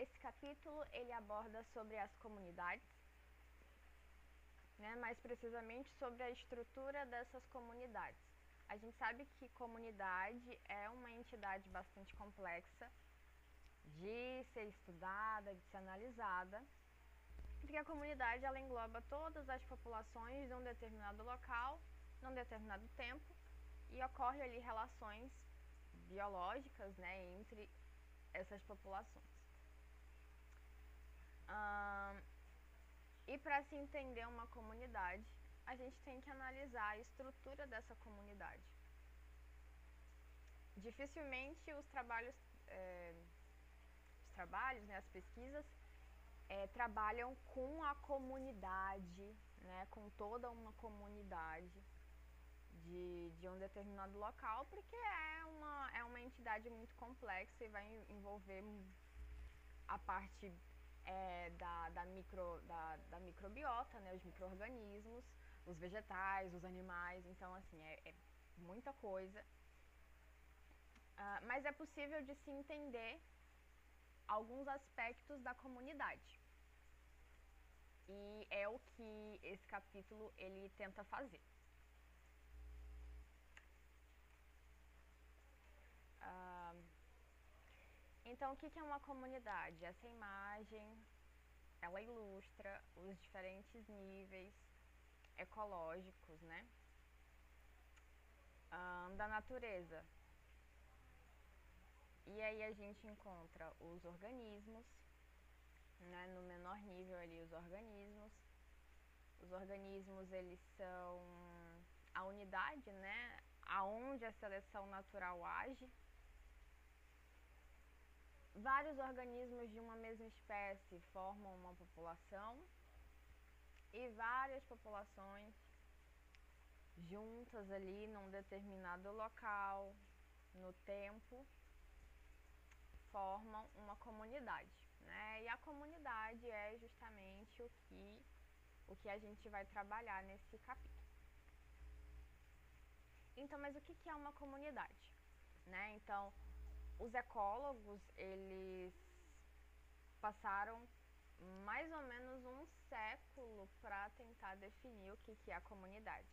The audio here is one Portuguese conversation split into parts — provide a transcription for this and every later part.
Esse capítulo ele aborda sobre as comunidades, né, mais precisamente sobre a estrutura dessas comunidades. A gente sabe que comunidade é uma entidade bastante complexa de ser estudada, de ser analisada, porque a comunidade ela engloba todas as populações de um determinado local, num determinado tempo, e ocorre ali relações biológicas, né, entre essas populações. E para se entender uma comunidade, a gente tem que analisar a estrutura dessa comunidade. Dificilmente os trabalhos, né, as pesquisas, trabalham com a comunidade, né, com toda uma comunidade de um determinado local, porque é uma entidade muito complexa e vai envolver a parte da microbiota, né, os micro-organismos, os vegetais, os animais, então assim, é muita coisa. Mas é possível de se entender alguns aspectos da comunidade. E é o que esse capítulo ele tenta fazer. Então, o que é uma comunidade? Essa imagem, ela ilustra os diferentes níveis ecológicos, né, da natureza. E aí a gente encontra os organismos, né, no menor nível ali os organismos. Os organismos, eles são a unidade, né, aonde a seleção natural age. Vários organismos de uma mesma espécie formam uma população e várias populações juntas ali num determinado local, no tempo, formam uma comunidade, né? E a comunidade é justamente o que a gente vai trabalhar nesse capítulo. Então, mas o que é uma comunidade, né? Então, os ecólogos, eles passaram mais ou menos um século para tentar definir o que é a comunidade.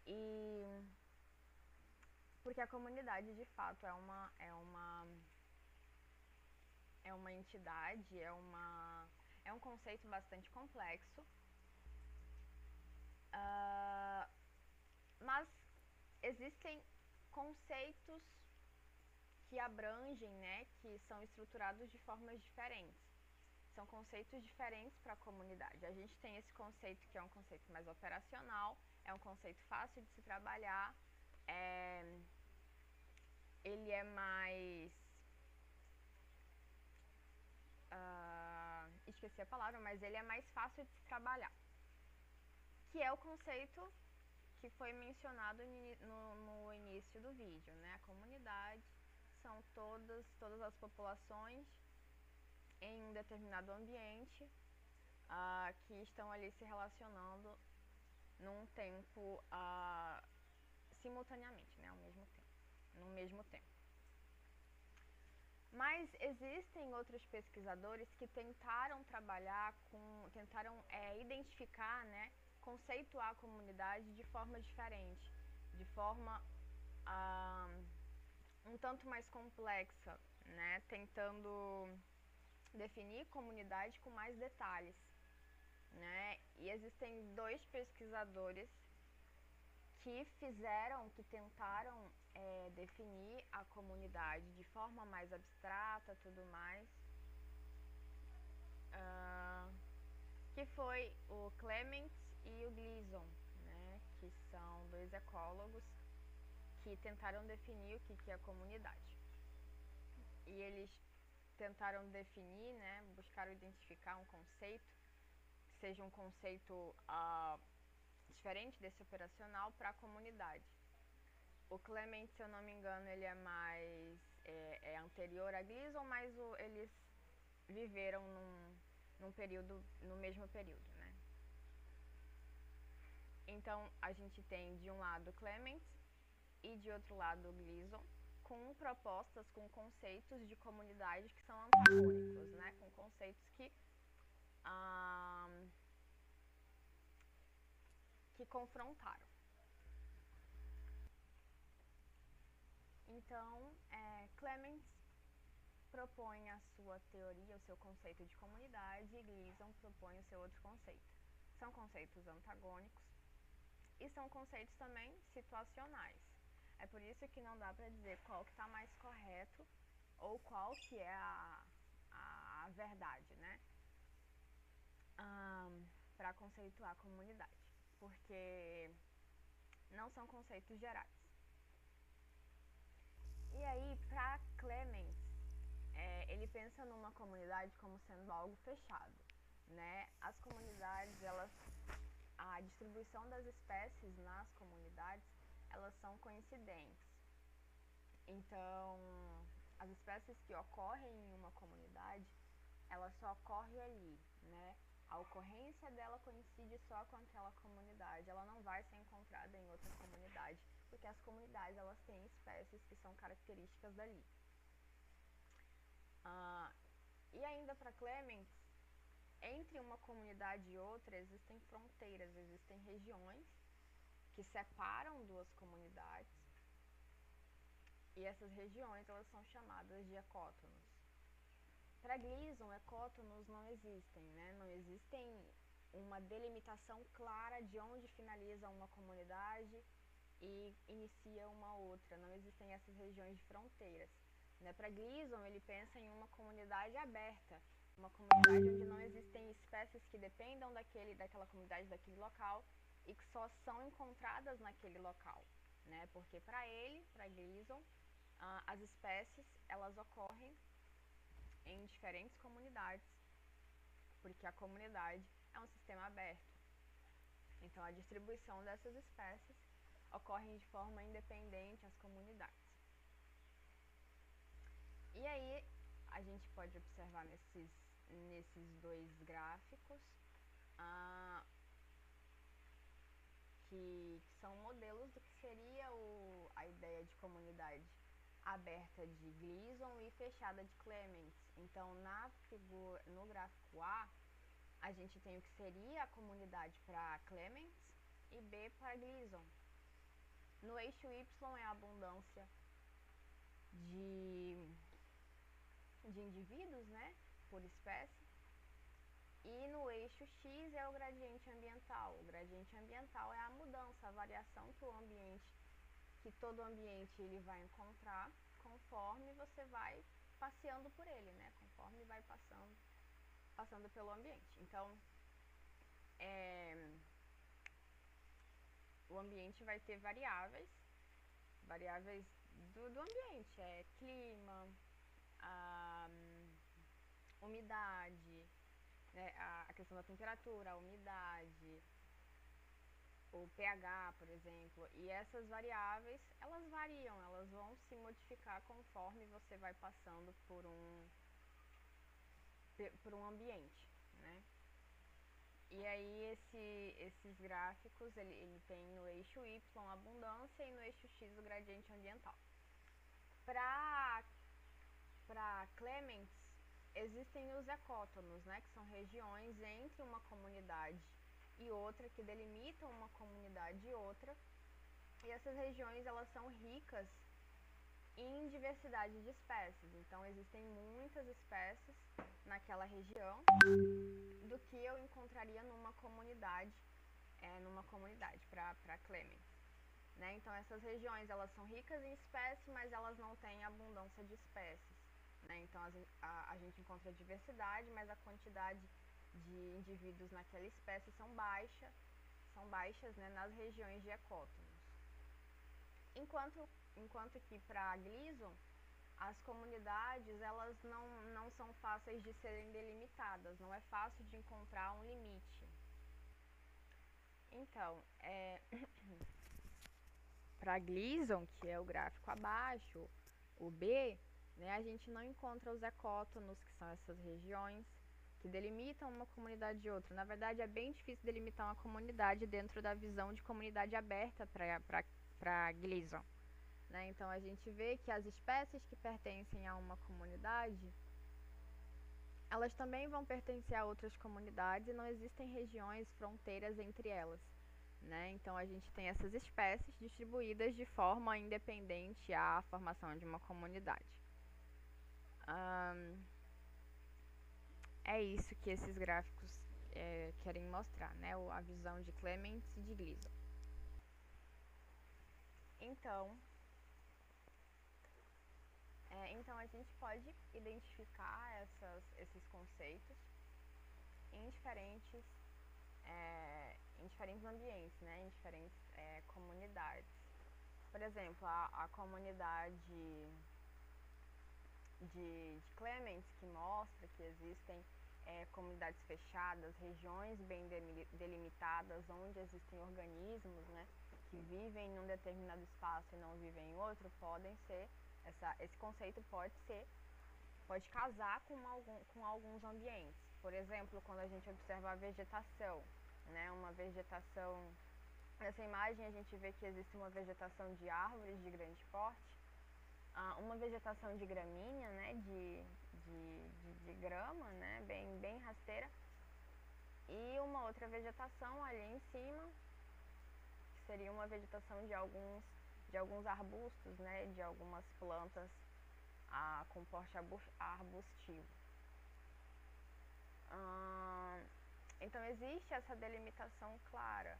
E porque a comunidade, de fato, é uma entidade, é um conceito bastante complexo, mas existem conceitos que abrangem, né, que são estruturados de formas diferentes. São conceitos diferentes para a comunidade. A gente tem esse conceito que é um conceito mais operacional, é um conceito fácil de se trabalhar, ele é mais... esqueci a palavra, mas ele é mais fácil de se trabalhar. Que é o conceito que foi mencionado no início do vídeo, né? A comunidade são todas as populações em um determinado ambiente que estão ali se relacionando num tempo simultaneamente, né? Ao mesmo tempo, no mesmo tempo. Mas existem outros pesquisadores que tentaram trabalhar tentaram identificar, né, conceituar a comunidade de forma diferente, de forma um tanto mais complexa, né, tentando definir comunidade com mais detalhes, né, e existem dois pesquisadores que tentaram definir a comunidade de forma mais abstrata, tudo mais, que foi o Clement e o Gleason, né, que são dois ecólogos que tentaram definir o que é a comunidade. E eles tentaram definir, né, buscaram identificar um conceito que seja um conceito diferente desse operacional para a comunidade. O Clement, se eu não me engano, ele é mais anterior a Gleason, mas eles viveram no mesmo período, né? Então, a gente tem de um lado Clement e de outro lado Gleason com propostas, com conceitos de comunidade que são antagônicos, né? Com conceitos que confrontaram. Então, Clements propõe a sua teoria, o seu conceito de comunidade, e Gleason propõe o seu outro conceito. São conceitos antagônicos e são conceitos também situacionais. É por isso que não dá para dizer qual que está mais correto ou qual que é a verdade, né? Para conceituar a comunidade, porque não são conceitos gerais. E aí, para Clements, ele pensa numa comunidade como sendo algo fechado, né? As comunidades, a distribuição das espécies nas comunidades, elas são coincidentes. Então, as espécies que ocorrem em uma comunidade, ela só ocorre ali, né? A ocorrência dela coincide só com aquela comunidade, ela não vai ser encontrada em outra comunidade, porque as comunidades, elas têm espécies que são características dali. E ainda para Clements, entre uma comunidade e outra existem fronteiras, existem regiões que separam duas comunidades, e essas regiões, elas são chamadas de ecótonos. Para Gleason, ecótonos não existem, né? Não existem uma delimitação clara de onde finaliza uma comunidade e inicia uma outra. Não existem essas regiões de fronteiras, né? Para Gleason, ele pensa em uma comunidade aberta, uma comunidade onde não existem espécies que dependam daquela comunidade, daquele local, e que só são encontradas naquele local, né? Porque para Gleason, as espécies, elas ocorrem em diferentes comunidades, porque a comunidade é um sistema aberto. Então, a distribuição dessas espécies ocorre de forma independente às comunidades. E aí, a gente pode observar nesses dois gráficos que são modelos do que seria a ideia de comunidade aberta de Gleason e fechada de Clements. Então, no gráfico A, a gente tem o que seria a comunidade para Clements e B para Gleason. No eixo Y é a abundância de indivíduos, né, por espécie. E no eixo X é o gradiente ambiental. O gradiente ambiental é a mudança, a variação que todo ambiente ele vai encontrar conforme você vai passeando por ele, né? Conforme vai passando pelo ambiente. Então, o ambiente vai ter variáveis do ambiente, clima, umidade, né? A questão da temperatura, a umidade, o pH, por exemplo, e essas variáveis, elas variam, elas vão se modificar conforme você vai passando por um ambiente, né? E aí esses gráficos, ele tem no eixo Y a abundância e no eixo X o gradiente ambiental. Para Clements, existem os ecótonos, né, que são regiões entre uma comunidade e outra, que delimitam uma comunidade e outra, e essas regiões, elas são ricas em diversidade de espécies. Então, existem muitas espécies naquela região do que eu encontraria numa comunidade para Clements, né? Então, essas regiões, elas são ricas em espécies, mas elas não têm abundância de espécies, né? Então, a gente encontra diversidade, mas a quantidade de indivíduos naquela espécie são baixas, né, nas regiões de ecótonos. Enquanto que para Gleason, as comunidades, elas não são fáceis de serem delimitadas, não é fácil de encontrar um limite. Então, para Gleason, que é o gráfico abaixo, o B, né, a gente não encontra os ecótonos, que são essas regiões que delimitam uma comunidade de outra. Na verdade, é bem difícil delimitar uma comunidade dentro da visão de comunidade aberta para Gleason, né? Então a gente vê que as espécies que pertencem a uma comunidade, elas também vão pertencer a outras comunidades e não existem regiões, fronteiras entre elas, né? Então a gente tem essas espécies distribuídas de forma independente à formação de uma comunidade. É isso que esses gráficos querem mostrar, né? A visão de Clements e de Gleason. Então a gente pode identificar esses conceitos em diferentes ambientes, né? Em diferentes comunidades. Por exemplo, a comunidade de Clements, que mostra que existem comunidades fechadas, regiões bem delimitadas, onde existem organismos, né, que vivem em um determinado espaço e não vivem em outro, esse conceito pode casar com alguns ambientes. Por exemplo, quando a gente observa a vegetação, né, uma vegetação, nessa imagem a gente vê que existe uma vegetação de árvores de grande porte, uma vegetação de gramínea, né, de grama, né, bem rasteira, e uma outra vegetação ali em cima, que seria uma vegetação de alguns arbustos, né, de algumas plantas com porte arbustivo. Então existe essa delimitação clara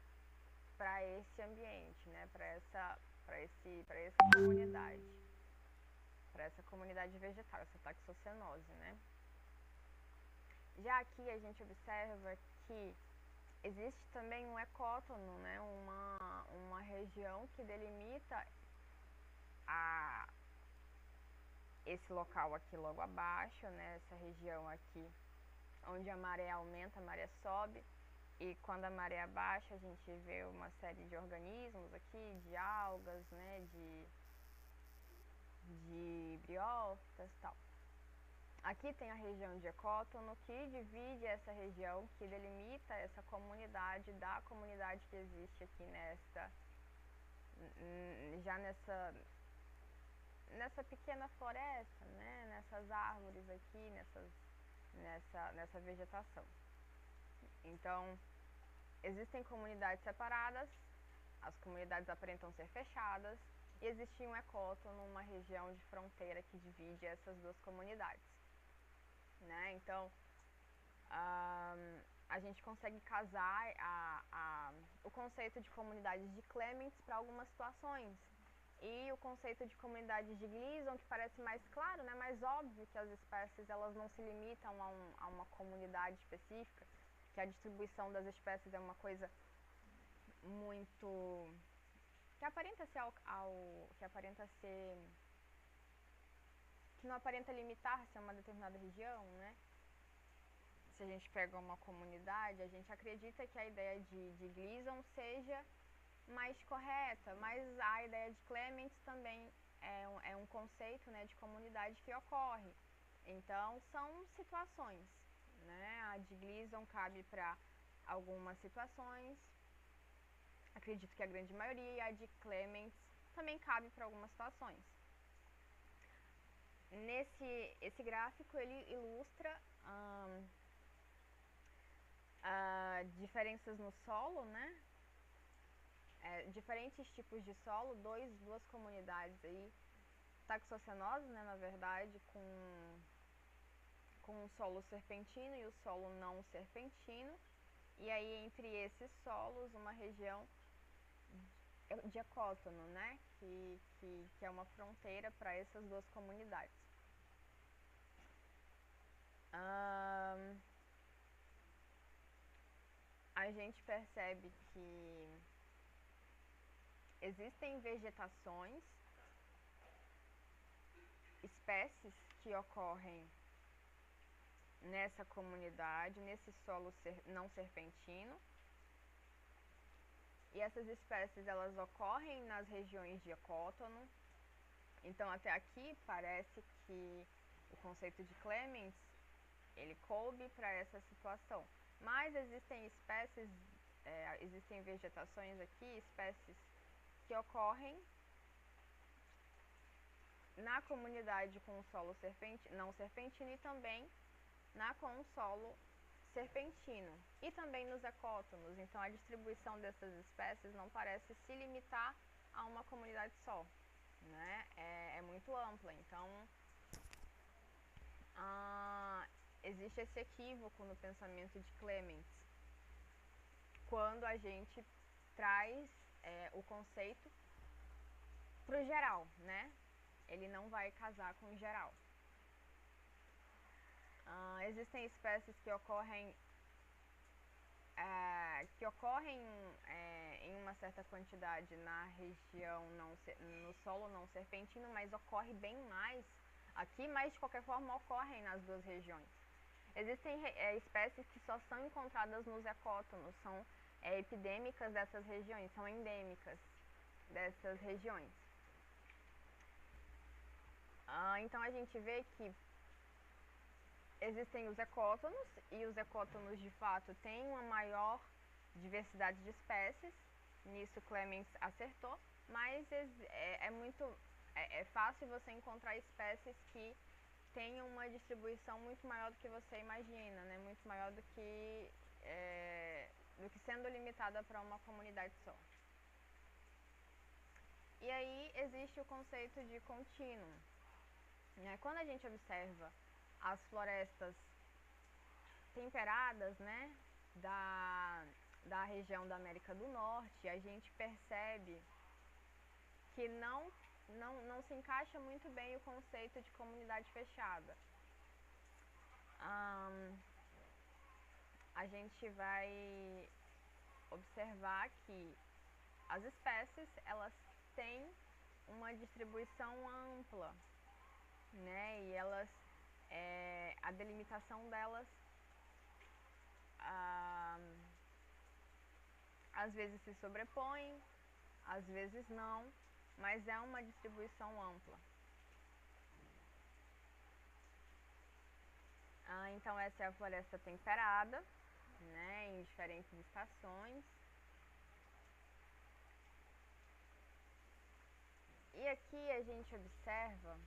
para esse ambiente, né, para essa comunidade. Para essa comunidade vegetal, essa taxocenose, né? Já aqui a gente observa que existe também um ecótono, né? Uma região que delimita esse local aqui logo abaixo, né? Essa região aqui onde a maré aumenta, a maré sobe, e quando a maré abaixa a gente vê uma série de organismos aqui, de algas, né? De briófitas e tal. Aqui tem a região de ecótono, que divide essa região, que delimita essa comunidade da comunidade que existe aqui nessa pequena floresta, né? Nessas árvores aqui, nessa vegetação. Então, existem comunidades separadas, as comunidades aparentam ser fechadas, e existe um ecótono, uma região de fronteira que divide essas duas comunidades. Né? Então, a gente consegue casar o conceito de comunidades de Clements para algumas situações, e o conceito de comunidades de Gleason, que parece mais claro, né, mais óbvio que as espécies elas não se limitam a uma comunidade específica, que a distribuição das espécies é uma coisa muito que não aparenta limitar-se a uma determinada região, né? Se a gente pega uma comunidade, a gente acredita que a ideia de Gleason seja mais correta, mas a ideia de Clements também é um conceito, né, de comunidade que ocorre. Então, são situações, né? A de Gleason cabe para algumas situações, acredito que a grande maioria, e a de Clements também cabe para algumas situações. Esse gráfico ele ilustra diferenças no solo, né? Diferentes tipos de solo, duas comunidades aí, taxocenose, né, na verdade, com o solo serpentino e o solo não serpentino, e aí entre esses solos uma região de ecótono, né, que é uma fronteira para essas duas comunidades. A gente percebe que existem vegetações, espécies que ocorrem nessa comunidade, nesse solo não serpentino, e essas espécies elas ocorrem nas regiões de ecótono. Então até aqui parece que o conceito de Clements ele coube para essa situação, mas existem espécies, existem vegetações aqui, espécies que ocorrem na comunidade com o solo não serpentino e também com o solo serpentino e também nos ecótonos. Então a distribuição dessas espécies não parece se limitar a uma comunidade só, né? É muito ampla. Então existe esse equívoco no pensamento de Clements quando a gente traz o conceito para o geral, né? Ele não vai casar com o geral. Existem espécies que ocorrem em uma certa quantidade na região no solo não serpentino, mas ocorre bem mais aqui, mas de qualquer forma ocorrem nas duas regiões. Existem espécies que só são encontradas nos ecótonos, são epidêmicas dessas regiões, são endêmicas dessas regiões. Então a gente vê que existem os ecótonos, e os ecótonos de fato têm uma maior diversidade de espécies, nisso Clements acertou, mas é fácil você encontrar espécies que tenham uma distribuição muito maior do que você imagina, né? Muito maior do que sendo limitada para uma comunidade só. E aí existe o conceito de contínuo, né? Quando a gente observa as florestas temperadas, né, da região da América do Norte, a gente percebe que não se encaixa muito bem o conceito de comunidade fechada. A gente vai observar que as espécies, elas têm uma distribuição ampla, né, e elas, a delimitação delas às vezes se sobrepõem, às vezes não, mas é uma distribuição ampla. Então essa é a floresta temperada, né, em diferentes estações. E aqui a gente observa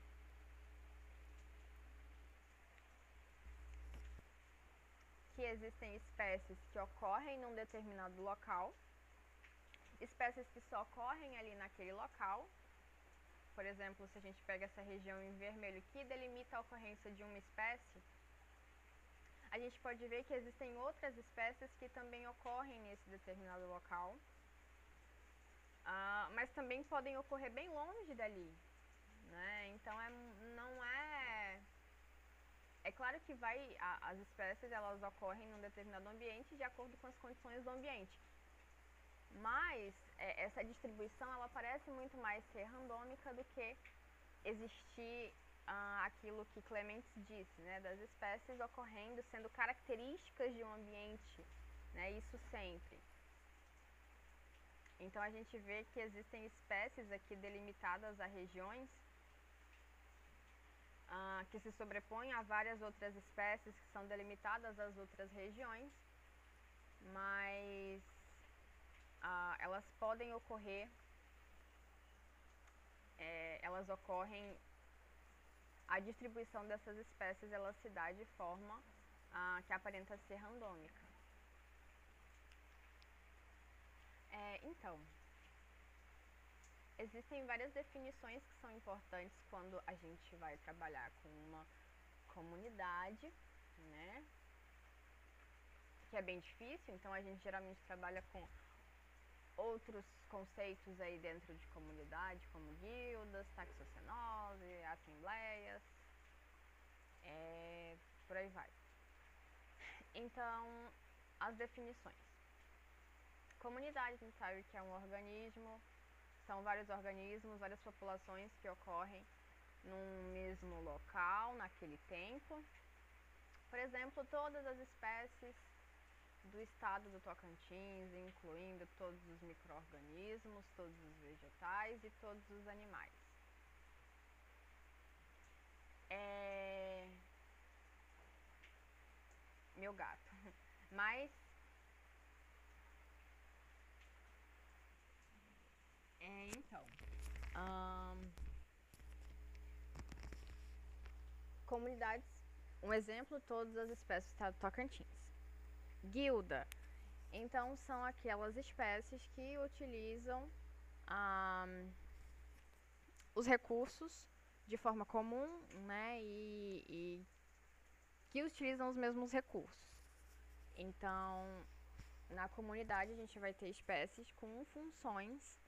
que existem espécies que ocorrem num determinado local, espécies que só ocorrem ali naquele local. Por exemplo, se a gente pega essa região em vermelho que delimita a ocorrência de uma espécie, a gente pode ver que existem outras espécies que também ocorrem nesse determinado local, mas também podem ocorrer bem longe dali, né? Então não é... É claro que as espécies, elas ocorrem num determinado ambiente de acordo com as condições do ambiente, mas essa distribuição, ela parece muito mais ser randômica do que existir aquilo que Clements disse, né, das espécies ocorrendo, sendo características de um ambiente, né, isso sempre. Então a gente vê que existem espécies aqui delimitadas a regiões que se sobrepõem a várias outras espécies que são delimitadas às outras regiões, mas elas podem ocorrer, elas ocorrem, a distribuição dessas espécies, ela se dá de forma que aparenta ser randômica. Então, existem várias definições que são importantes quando a gente vai trabalhar com uma comunidade, né? Que é bem difícil, então a gente geralmente trabalha com outros conceitos aí dentro de comunidade, como guildas, taxocenose, assembleias, por aí vai. Então, as definições. Comunidade, a gente sabe que é um organismo, são vários organismos, várias populações que ocorrem num mesmo local, naquele tempo. Por exemplo, todas as espécies do estado do Tocantins, incluindo todos os micro-organismos, todos os vegetais e todos os animais. Meu gato. Mas então, comunidades, um exemplo, todas as espécies do estado do Tocantins. Guilda. Então, são aquelas espécies que utilizam os recursos de forma comum, né, e que utilizam os mesmos recursos. Então, na comunidade a gente vai ter espécies com funções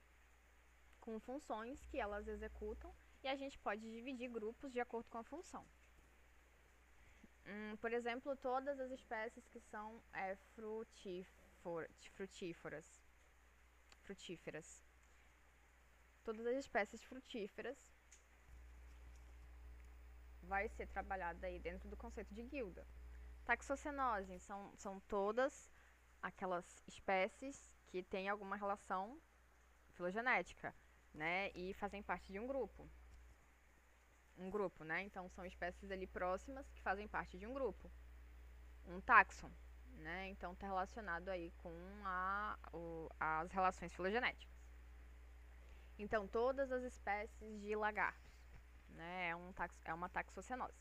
que elas executam, e a gente pode dividir grupos de acordo com a função. Por exemplo, todas as espécies que são frutíferas. Todas as espécies frutíferas vai ser trabalhada aí dentro do conceito de guilda. Taxocenose são todas aquelas espécies que têm alguma relação filogenética, né, e fazem parte de um grupo, né, então são espécies ali próximas que fazem parte de um grupo, um táxon, né, então está relacionado aí com as relações filogenéticas. Então todas as espécies de lagartos, né, é uma taxocenose.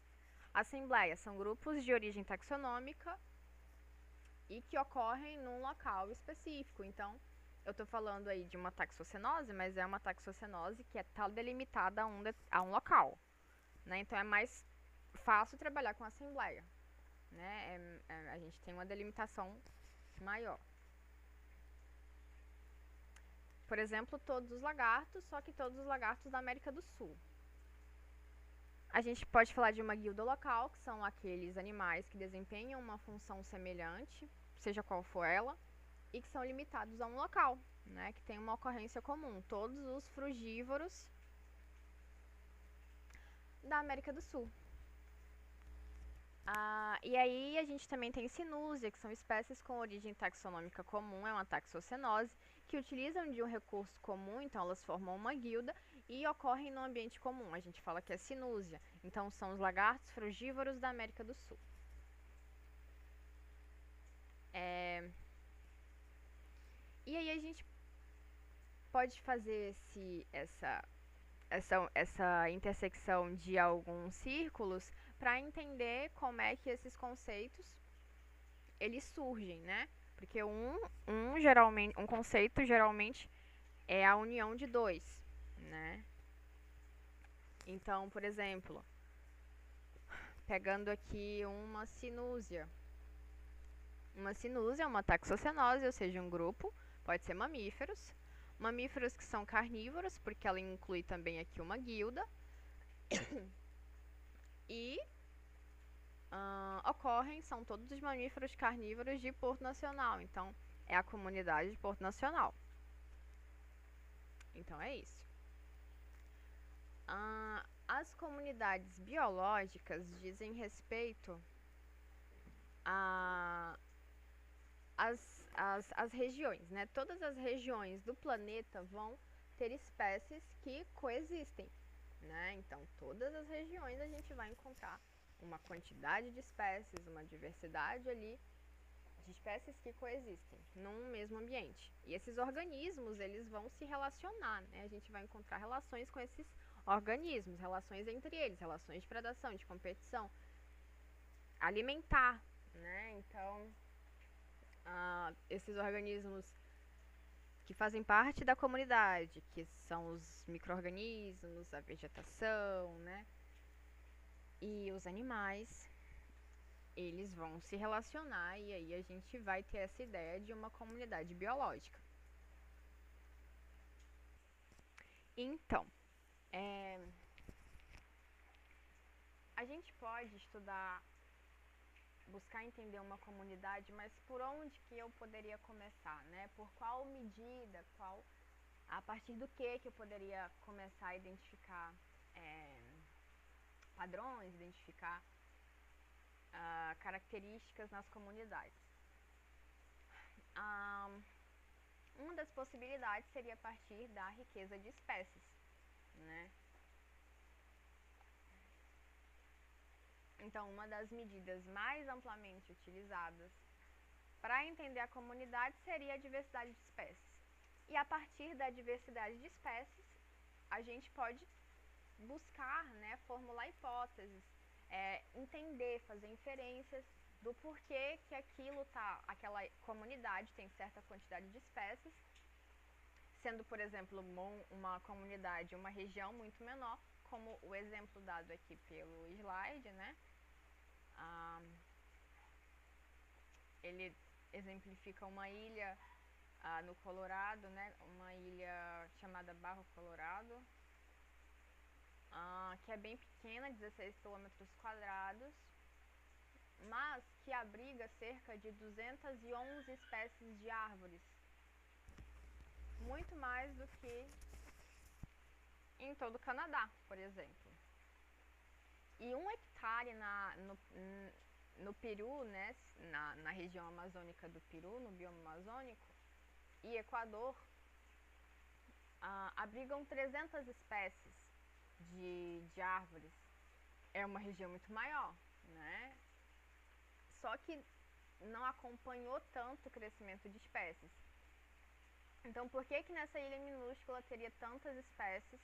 Assembleia são grupos de origem taxonômica e que ocorrem num local específico. Então, eu estou falando aí de uma taxocenose, mas é uma taxocenose que está delimitada a um local, né? Então, é mais fácil trabalhar com assembleia, né? A gente tem uma delimitação maior. Por exemplo, todos os lagartos, só que todos os lagartos da América do Sul. A gente pode falar de uma guilda local, que são aqueles animais que desempenham uma função semelhante, seja qual for ela, e que são limitados a um local, né, que tem uma ocorrência comum. Todos os frugívoros da América do Sul. E aí a gente também tem sinúzia, que são espécies com origem taxonômica comum, é uma taxocenose, que utilizam de um recurso comum, então elas formam uma guilda e ocorrem no ambiente comum. A gente fala que é sinúzia. Então são os lagartos frugívoros da América do Sul. E aí a gente pode fazer essa intersecção de alguns círculos para entender como é que esses conceitos eles surgem, né? Porque um conceito geralmente é a união de dois, né? Então, por exemplo, pegando aqui uma sinúzia. Uma sinúzia é uma taxocenose, ou seja, um grupo, pode ser mamíferos. Mamíferos que são carnívoros, porque ela inclui também aqui uma guilda. E são todos os mamíferos carnívoros de Porto Nacional. Então, é a comunidade de Porto Nacional. Então, é isso. As comunidades biológicas dizem respeito às regiões, né? Todas as regiões do planeta vão ter espécies que coexistem, né? Então, todas as regiões a gente vai encontrar uma quantidade de espécies, uma diversidade ali de espécies que coexistem num mesmo ambiente. E esses organismos, eles vão se relacionar, né? A gente vai encontrar relações com esses organismos, relações entre eles, relações de predação, de competição, alimentar, né? Então, esses organismos que fazem parte da comunidade, que são os micro-organismos, a vegetação, né? E os animais, eles vão se relacionar e aí a gente vai ter essa ideia de uma comunidade biológica. Então, a gente pode buscar entender uma comunidade, mas por onde que eu poderia começar, né? Por qual medida, a partir do que eu poderia começar a identificar padrões, identificar características nas comunidades. Uma das possibilidades seria a partir da riqueza de espécies, né? Então, uma das medidas mais amplamente utilizadas para entender a comunidade seria a diversidade de espécies. E a partir da diversidade de espécies, a gente pode buscar, né, formular hipóteses entender, fazer inferências do porquê que aquela comunidade tem certa quantidade de espécies, sendo, por exemplo, uma comunidade, uma região muito menor, como o exemplo dado aqui pelo slide, né? Ele exemplifica uma ilha no Colorado, né? Uma ilha chamada Barro Colorado, que é bem pequena, 16 quilômetros quadrados, mas que abriga cerca de 211 espécies de árvores, muito mais do que em todo o Canadá, por exemplo. E 1 hectare no Peru, né, na região amazônica do Peru, no bioma amazônico, e Equador, abrigam 300 espécies de árvores. É uma região muito maior, né? Só que não acompanhou tanto o crescimento de espécies. Então, por que nessa ilha minúscula teria tantas espécies?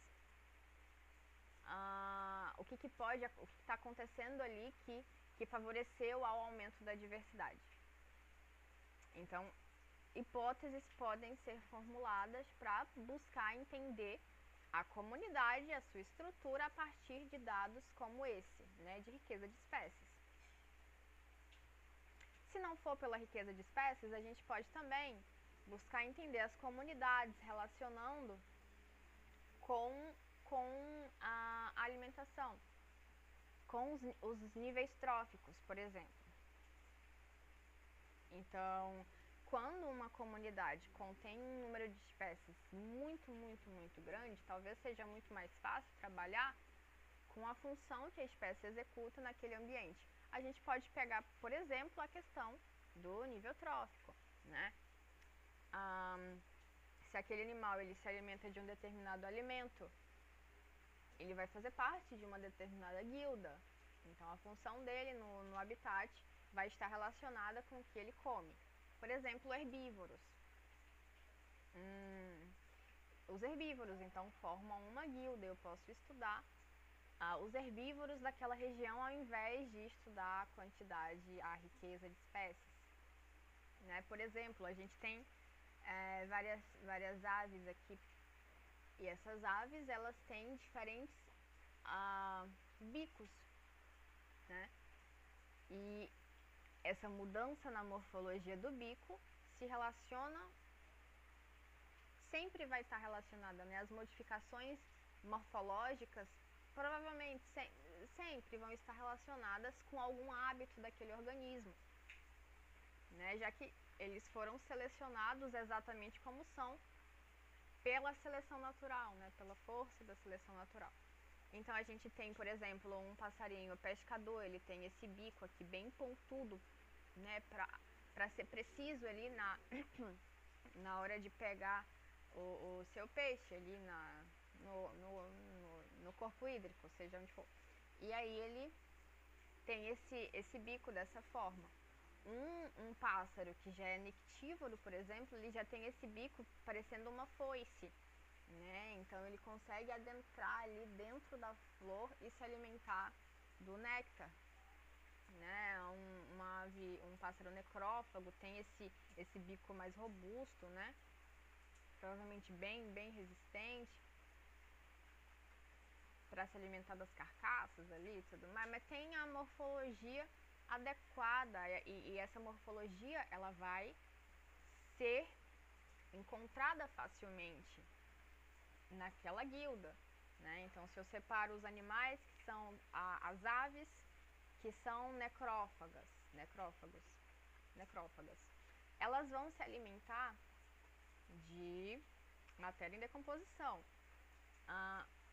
O que está acontecendo ali que favoreceu ao aumento da diversidade? Então, hipóteses podem ser formuladas para buscar entender a comunidade e a sua estrutura a partir de dados como esse, né, de riqueza de espécies. Se não for pela riqueza de espécies, a gente pode também buscar entender as comunidades relacionando com a alimentação, com os níveis tróficos, por exemplo. Então, quando uma comunidade contém um número de espécies muito, muito, muito grande, talvez seja muito mais fácil trabalhar com a função que a espécie executa naquele ambiente. A gente pode pegar, por exemplo, a questão do nível trófico, né? Se aquele animal ele se alimenta de um determinado alimento, ele vai fazer parte de uma determinada guilda. Então, a função dele no habitat vai estar relacionada com o que ele come. Por exemplo, herbívoros. Os herbívoros, então, formam uma guilda. Eu posso estudar os herbívoros daquela região ao invés de estudar a quantidade, a riqueza de espécies. Né? Por exemplo, a gente tem várias aves aqui. E essas aves, elas têm diferentes bicos, né? E essa mudança na morfologia do bico se relaciona, sempre vai estar relacionada, né? As modificações morfológicas provavelmente sempre vão estar relacionadas com algum hábito daquele organismo, né? Já que eles foram selecionados exatamente como são pela seleção natural, né? Pela força da seleção natural. Então a gente tem, por exemplo, um passarinho pescador, ele tem esse bico aqui bem pontudo, né, para ser preciso ali na hora de pegar o seu peixe ali no corpo hídrico, seja onde for. E aí ele tem esse bico dessa forma. Um pássaro que já é nictívoro, por exemplo, ele já tem esse bico parecendo uma foice, né? Então ele consegue adentrar ali dentro da flor e se alimentar do néctar, né? Um pássaro necrófago tem esse bico mais robusto, né? Provavelmente bem resistente para se alimentar das carcaças ali e tudo mais, mas tem a morfologia adequada e essa morfologia ela vai ser encontrada facilmente naquela guilda, né? Então, se eu separo os animais que são as aves que são necrófagas, elas vão se alimentar de matéria em decomposição.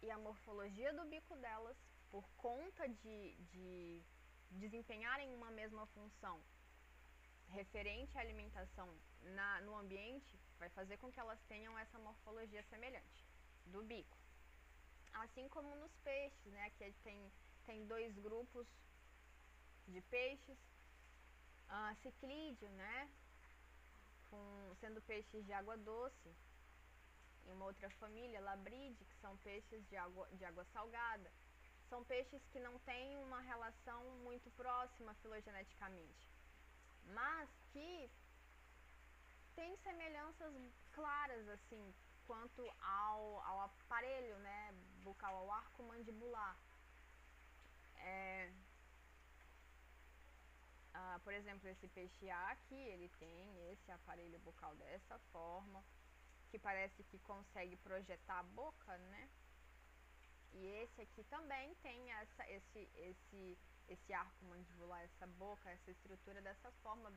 E a morfologia do bico delas, por conta de desempenharem uma mesma função referente à alimentação no ambiente, vai fazer com que elas tenham essa morfologia semelhante do bico. Assim como nos peixes, né? Aqui tem dois grupos de peixes, ciclídeo, né? Sendo peixes de água doce, e uma outra família, labrídea, que são peixes de água salgada. são peixes que não têm uma relação muito próxima filogeneticamente, mas que têm semelhanças claras, assim, quanto ao aparelho, né, bucal, ao arco mandibular. Por exemplo, esse peixe aqui, ele tem esse aparelho bucal dessa forma, que parece que consegue projetar a boca, né? E esse aqui também tem esse arco mandibular, essa boca, essa estrutura dessa forma,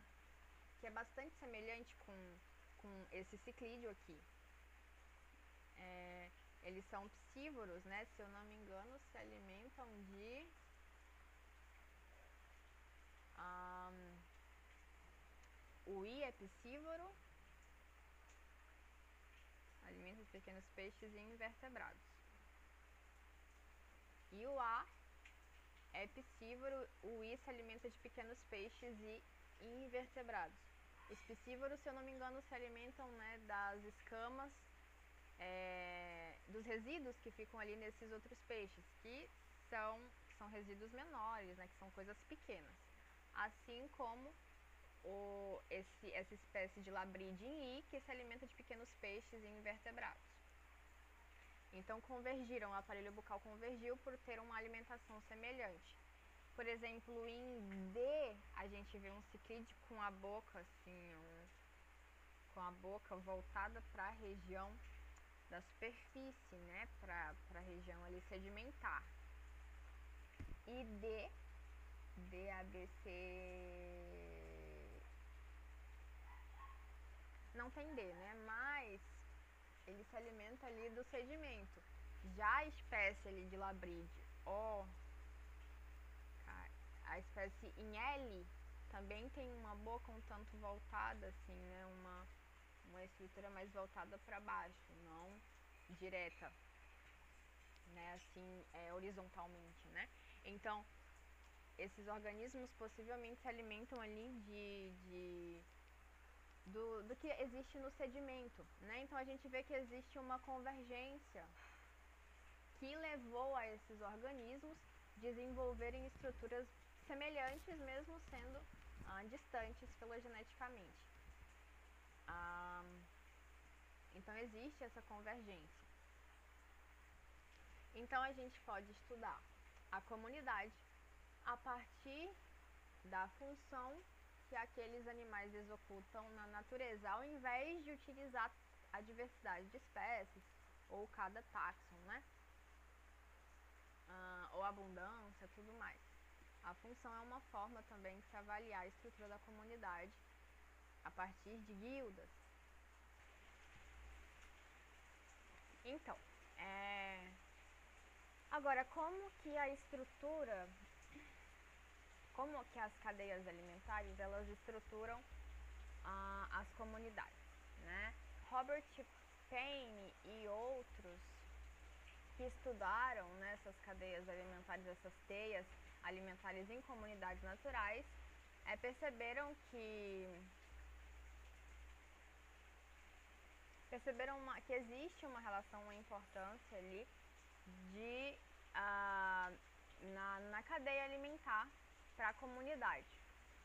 que é bastante semelhante com esse ciclídeo aqui. Eles são psívoros, né? Se eu não me engano, se alimentam de o I é piscívoro, alimenta de pequenos peixes e invertebrados. E o A é piscívoro, o I se alimenta de pequenos peixes e invertebrados. Os piscívoros, se eu não me engano, se alimentam, né, das escamas, dos resíduos que ficam ali nesses outros peixes, que são resíduos menores, né, que são coisas pequenas. Assim como essa espécie de labridinha I, que se alimenta de pequenos peixes e invertebrados. Então convergiram, o aparelho bucal convergiu por ter uma alimentação semelhante. Por exemplo, em D, a gente vê um ciclídeo com a boca assim, com a boca voltada para a região da superfície, né, para a região ali sedimentar. E D, A, B, C... Não tem D, né, mas ele se alimenta ali do sedimento. Já a espécie ali de labrídeo, a espécie em L também tem uma boca um tanto voltada, assim, né, uma estrutura mais voltada para baixo, não direta, né, assim, horizontalmente, né. Então, esses organismos possivelmente se alimentam ali do que existe no sedimento, né. Então a gente vê que existe uma convergência que levou a esses organismos desenvolverem estruturas semelhantes, mesmo sendo distantes filogeneticamente. Então existe essa convergência. Então a gente pode estudar a comunidade a partir da função que aqueles animais executam na natureza, ao invés de utilizar a diversidade de espécies ou cada táxon, né? Ou abundância, tudo mais. A função é uma forma também de se avaliar a estrutura da comunidade a partir de guildas. Então, agora, como que a estrutura, como que as cadeias alimentares, elas estruturam as comunidades, né? Robert Payne e outros que estudaram, né, essas cadeias alimentares, essas teias alimentares em comunidades naturais, perceberam que existe uma relação, uma importância ali na cadeia alimentar para a comunidade.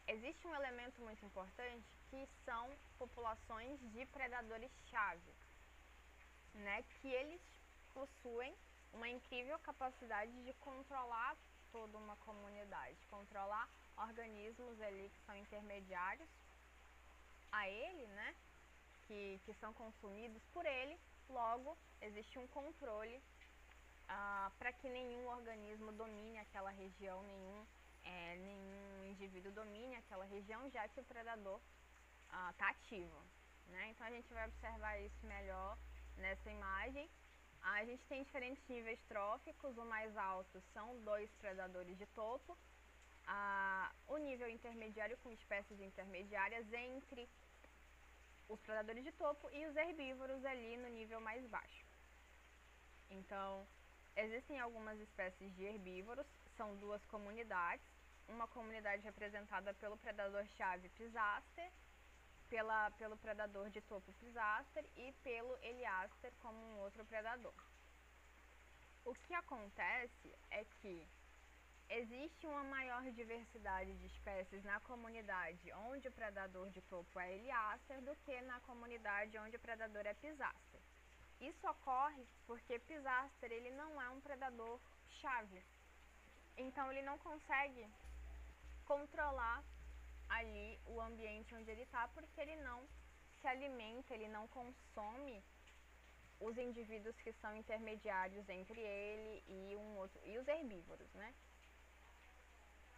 Existe um elemento muito importante que são populações de predadores-chave, né, que eles possuem uma incrível capacidade de controlar toda uma comunidade, controlar organismos ali que são intermediários a ele, né, que são consumidos por ele. Logo, existe um controle para que nenhum organismo domine aquela região, nenhum indivíduo domine aquela região, já que o predador está ativo, né? Então a gente vai observar isso melhor nessa imagem. A gente tem diferentes níveis tróficos. O mais alto são 2 predadores de topo. O nível intermediário com espécies intermediárias entre os predadores de topo e os herbívoros ali no nível mais baixo. Então, existem algumas espécies de herbívoros, são 2 comunidades. Uma comunidade representada pelo predador-chave Pisaster, pelo predador de topo Pisaster e pelo Heliaster como um outro predador. O que acontece é que existe uma maior diversidade de espécies na comunidade onde o predador de topo é Eliaster do que na comunidade onde o predador é Pisaster. Isso ocorre porque Pisaster ele não é um predador chave, então ele não consegue controlar ali o ambiente onde ele está, porque ele não se alimenta, ele não consome os indivíduos que são intermediários entre ele e os herbívoros, né?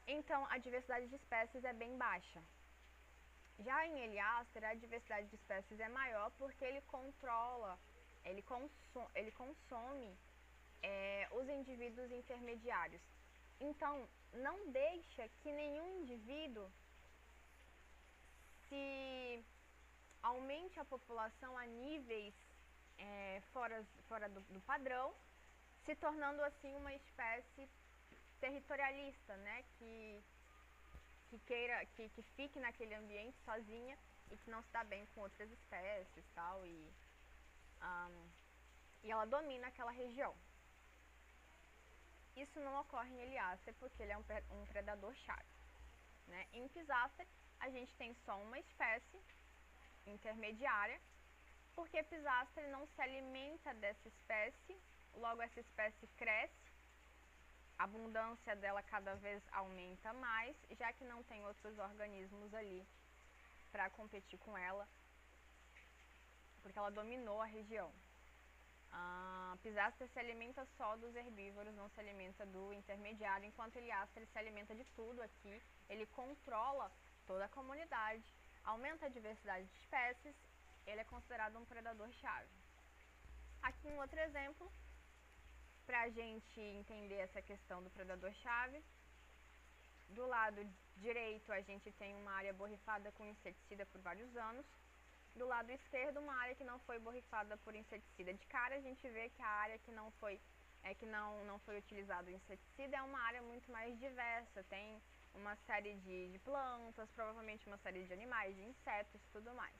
Então, a diversidade de espécies é bem baixa. Já em Eliaster, a diversidade de espécies é maior porque ele controla, ele consome os indivíduos intermediários. Então, não deixa que nenhum indivíduo se aumente a população a níveis fora do padrão, se tornando assim uma espécie territorialista, né, que fique naquele ambiente sozinha e que não se dá bem com outras espécies tal, e ela domina aquela região. Isso não ocorre em Eliaster porque ele é um predador chave, né? Em Pisaster a gente tem só uma espécie intermediária, porque Pisaster não se alimenta dessa espécie, logo essa espécie cresce, a abundância dela cada vez aumenta mais, já que não tem outros organismos ali para competir com ela, porque ela dominou a região. Pisaster se alimenta só dos herbívoros, não se alimenta do intermediário, enquanto Eliaster se alimenta de tudo aqui, ele controla toda a comunidade, aumenta a diversidade de espécies, ele é considerado um predador-chave. Aqui um outro exemplo, para a gente entender essa questão do predador-chave. Do lado direito a gente tem uma área borrifada com inseticida por vários anos. Do lado esquerdo, uma área que não foi borrifada por inseticida. De cara a gente vê que a área que não foi utilizado inseticida é uma área muito mais diversa. Tem uma série de plantas, provavelmente uma série de animais, de insetos e tudo mais.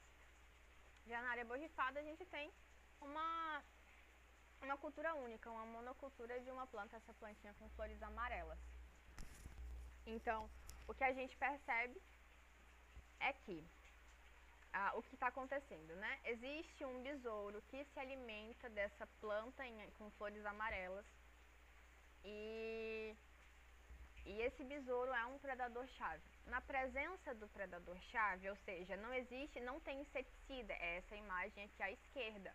Já na área borrifada a gente tem uma cultura única, uma monocultura de uma planta, essa plantinha com flores amarelas. Então, o que a gente percebe é que o que está acontecendo, né? Existe um besouro que se alimenta dessa planta com flores amarelas e esse besouro é um predador-chave. Na presença do predador-chave, ou seja, não tem inseticida, é essa imagem aqui à esquerda.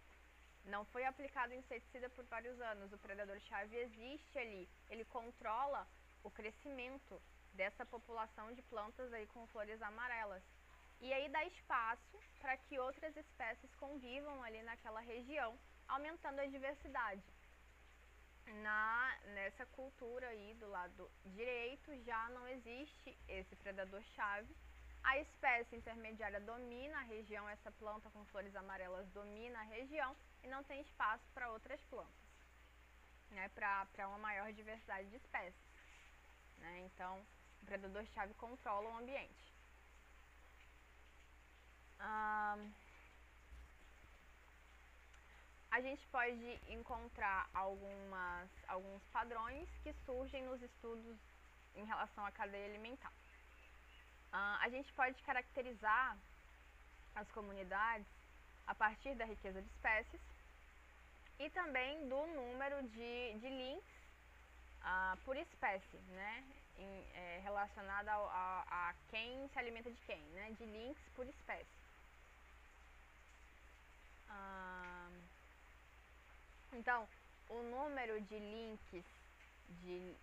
Não foi aplicado inseticida por vários anos, o predador-chave existe ali, ele controla o crescimento dessa população de plantas aí com flores amarelas. E aí dá espaço para que outras espécies convivam ali naquela região, aumentando a diversidade. Nessa cultura aí do lado direito já não existe esse predador-chave. A espécie intermediária domina a região, essa planta com flores amarelas domina a região e não tem espaço para outras plantas, né, para uma maior diversidade de espécies, né? Então, o predador-chave controla o ambiente. A gente pode encontrar alguns padrões que surgem nos estudos em relação à cadeia alimentar. A gente pode caracterizar as comunidades a partir da riqueza de espécies e também do número de links por espécie, né? Relacionada a quem se alimenta de quem, né? De links por espécie. Então, o número de links de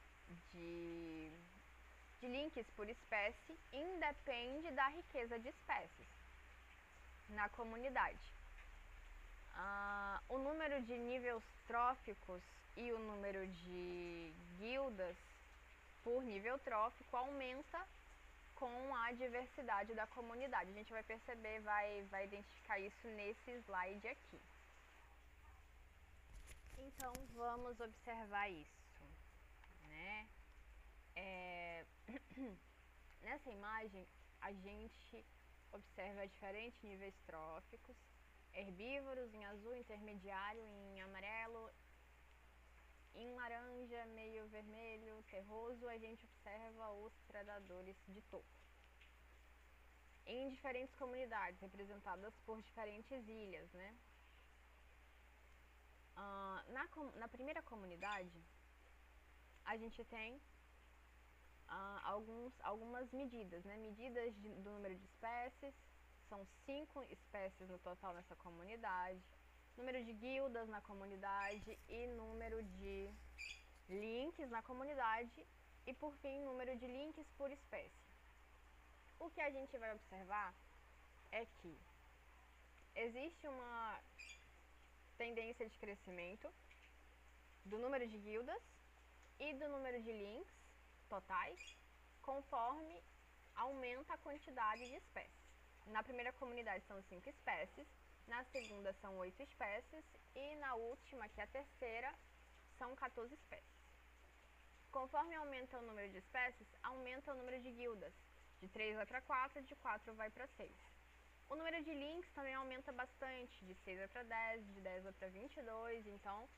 links por espécie independe da riqueza de espécies na comunidade. O número de níveis tróficos e o número de guildas por nível trófico aumenta com a diversidade da comunidade. A gente vai perceber, vai identificar isso nesse slide aqui. Então, vamos observar isso, né? Nessa imagem, a gente observa diferentes níveis tróficos, herbívoros em azul, intermediário em amarelo em laranja, meio vermelho, terroso, a gente observa os predadores de topo. Em diferentes comunidades, representadas por diferentes ilhas, né? Na primeira comunidade, a gente tem algumas medidas, né? Medidas do número de espécies, são 5 espécies no total nessa comunidade, número de guildas na comunidade e número de links na comunidade e, por fim, número de links por espécie. O que a gente vai observar é que existe uma tendência de crescimento do número de guildas e do número de links totais, conforme aumenta a quantidade de espécies. Na primeira comunidade são 5 espécies, na segunda são 8 espécies e na última, que é a terceira, são 14 espécies. Conforme aumenta o número de espécies, aumenta o número de guildas. De 3 vai para 4, de 4 vai para 6. O número de links também aumenta bastante, de 6 vai para 10, de 10 vai para 22, então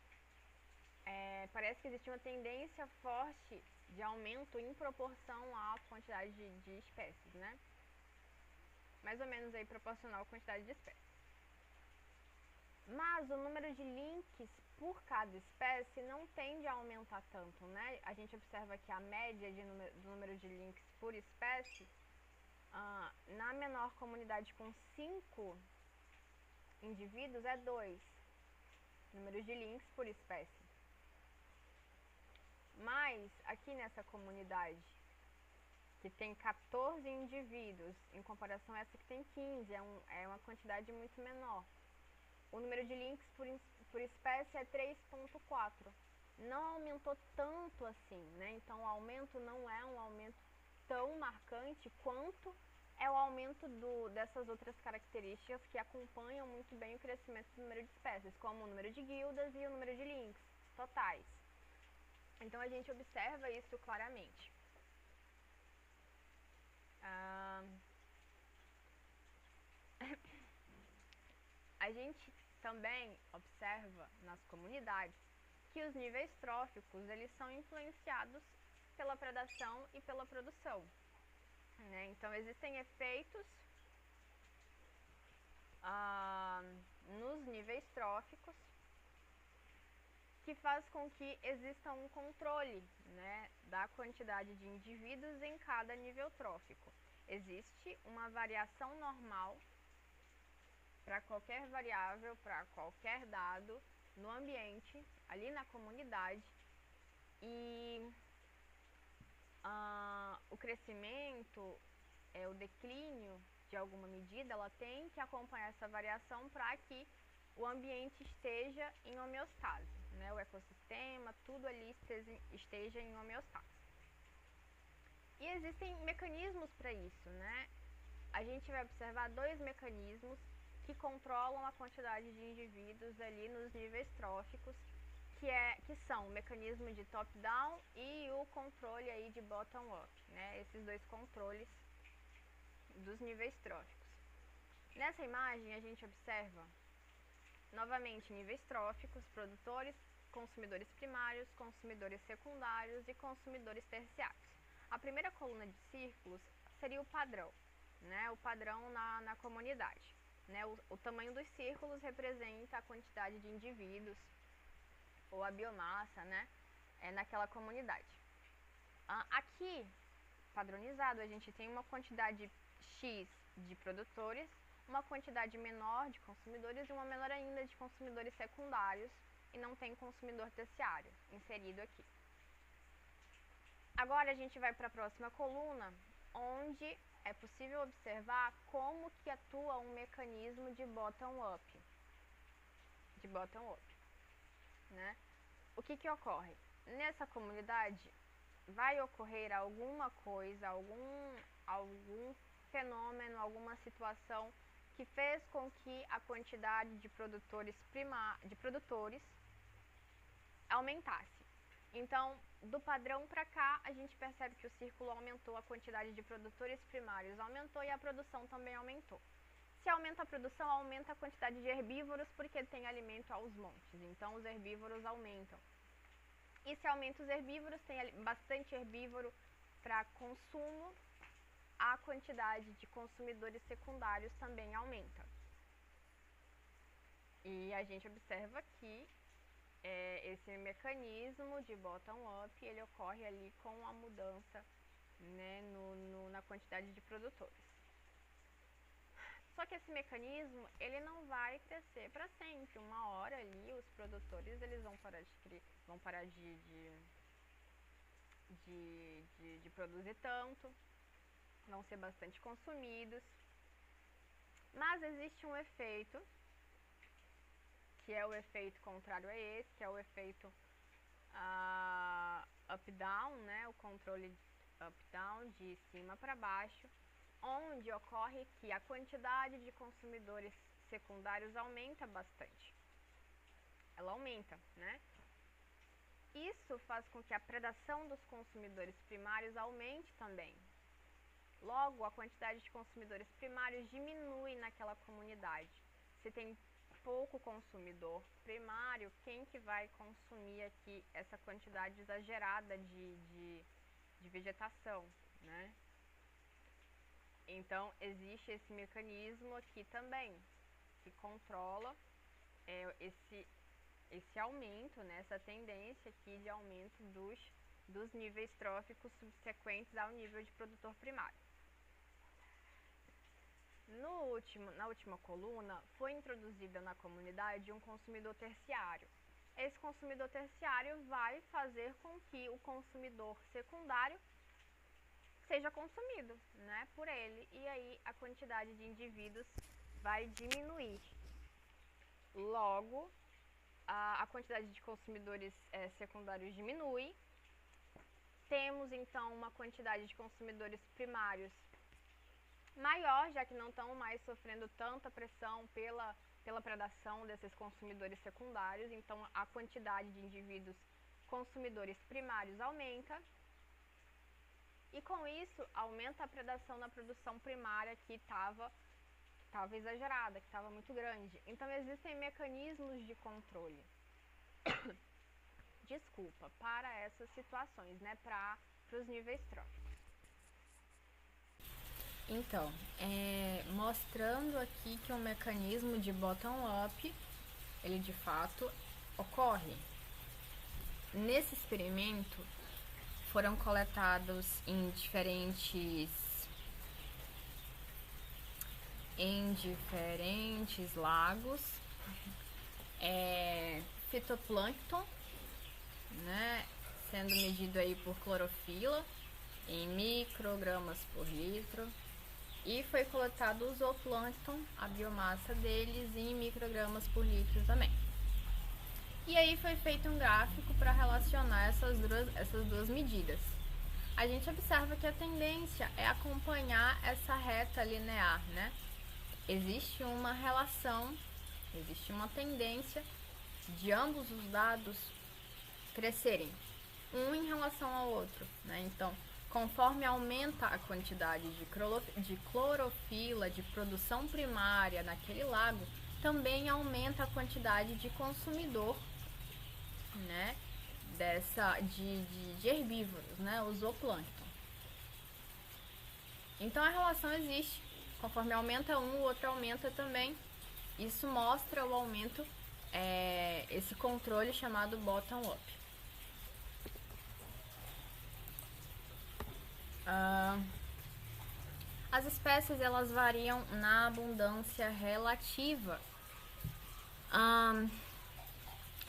parece que existe uma tendência forte de aumento em proporção à quantidade de espécies, né? Mais ou menos aí proporcional à quantidade de espécies. Mas o número de links por cada espécie não tende a aumentar tanto, né? A gente observa que a média do número de links por espécie, na menor comunidade com 5 indivíduos é 2 números de links por espécie. Mas aqui nessa comunidade, que tem 14 indivíduos, em comparação a essa que tem 15, é uma quantidade muito menor. O número de links por espécie é 3.4. Não aumentou tanto assim, né? Então o aumento não é um aumento tão marcante quanto é o aumento dessas outras características que acompanham muito bem o crescimento do número de espécies, como o número de guildas e o número de links totais. Então a gente observa isso claramente. A gente também observa nas comunidades que os níveis tróficos eles são influenciados pela predação e pela produção, né? Então existem efeitos nos níveis tróficos que faz com que exista um controle, né, da quantidade de indivíduos em cada nível trófico. Existe uma variação normal para qualquer variável, para qualquer dado no ambiente, ali na comunidade, e o crescimento, o declínio de alguma medida, ela tem que acompanhar essa variação para que o ambiente esteja em homeostase, né? O ecossistema, tudo ali esteja em homeostase. E existem mecanismos para isso, né? A gente vai observar 2 mecanismos que controlam a quantidade de indivíduos ali nos níveis tróficos, que são o mecanismo de top-down e o controle aí de bottom-up, né? Esses 2 controles dos níveis tróficos. Nessa imagem a gente observa novamente níveis tróficos, produtores, consumidores primários, consumidores secundários e consumidores terciários. A primeira coluna de círculos seria o padrão, né? O padrão na comunidade, né? O tamanho dos círculos representa a quantidade de indivíduos ou a biomassa, né? Naquela comunidade. Aqui, padronizado, a gente tem uma quantidade X de produtores, uma quantidade menor de consumidores e uma menor ainda de consumidores secundários, e não tem consumidor terciário inserido aqui. Agora a gente vai para a próxima coluna, onde é possível observar como que atua um mecanismo de bottom-up. Né? O que ocorre? Nessa comunidade vai ocorrer alguma coisa, algum fenômeno, alguma situação que fez com que a quantidade de produtores aumentasse. Então, do padrão para cá, a gente percebe que o círculo aumentou, a quantidade de produtores primários aumentou e a produção também aumentou. Se aumenta a produção, aumenta a quantidade de herbívoros porque tem alimento aos montes. Então, os herbívoros aumentam. E se aumenta os herbívoros, tem bastante herbívoro para consumo, a quantidade de consumidores secundários também aumenta. E a gente observa que esse mecanismo de bottom-up, ele ocorre ali com a mudança, né, na quantidade de produtores. Só que esse mecanismo, ele não vai crescer para sempre. Uma hora ali, os produtores, eles vão parar de produzir tanto, vão ser bastante consumidos. Mas existe um efeito, que é o efeito contrário a esse, que é o efeito up-down, né, o controle up-down, de cima para baixo, onde ocorre que a quantidade de consumidores secundários aumenta bastante. Ela aumenta, né? Isso faz com que a predação dos consumidores primários aumente também. Logo, a quantidade de consumidores primários diminui naquela comunidade. Se tem pouco consumidor primário, quem que vai consumir aqui essa quantidade exagerada de vegetação, né? Então, existe esse mecanismo aqui também, que controla esse aumento, né, essa tendência aqui de aumento dos níveis tróficos subsequentes ao nível de produtor primário. Na última coluna, foi introduzida na comunidade um consumidor terciário. Esse consumidor terciário vai fazer com que o consumidor secundário seja consumido, né, por ele, e aí a quantidade de indivíduos vai diminuir. Logo, a quantidade de consumidores secundários diminui. Temos então uma quantidade de consumidores primários maior, já que não estão mais sofrendo tanta pressão pela predação desses consumidores secundários. Então a quantidade de indivíduos consumidores primários aumenta. E com isso, aumenta a predação na produção primária, que estava exagerada, que estava muito grande. Então, existem mecanismos de controle, para essas situações, né, para os níveis tróficos. Então, mostrando aqui que o mecanismo de bottom-up, ele de fato ocorre. Nesse experimento, foram coletados em diferentes lagos fitoplâncton, né, sendo medido aí por clorofila em microgramas por litro, e foi coletado o zooplâncton, a biomassa deles, em microgramas por litro também. E aí foi feito um gráfico para relacionar essas duas medidas. A gente observa que a tendência é acompanhar essa reta linear, né? Existe uma relação, existe uma tendência de ambos os dados crescerem, um em relação ao outro, né? Então, conforme aumenta a quantidade de clorofila, de produção primária naquele lago, também aumenta a quantidade de consumidor, né, de herbívoros, né, o zooplâncton. Então a relação existe, conforme aumenta um, o outro aumenta também. Isso mostra o aumento, esse controle chamado bottom-up. As espécies, elas variam na abundância relativa.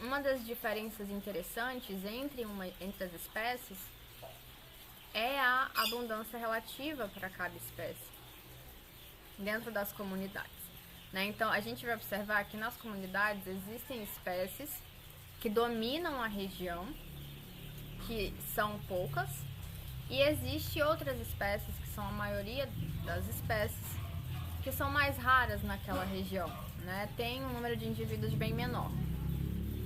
Uma das diferenças interessantes entre as espécies é a abundância relativa para cada espécie dentro das comunidades, né? Então, a gente vai observar que nas comunidades existem espécies que dominam a região, que são poucas, e existem outras espécies, que são a maioria das espécies, que são mais raras naquela região, né? Tem um número de indivíduos bem menor.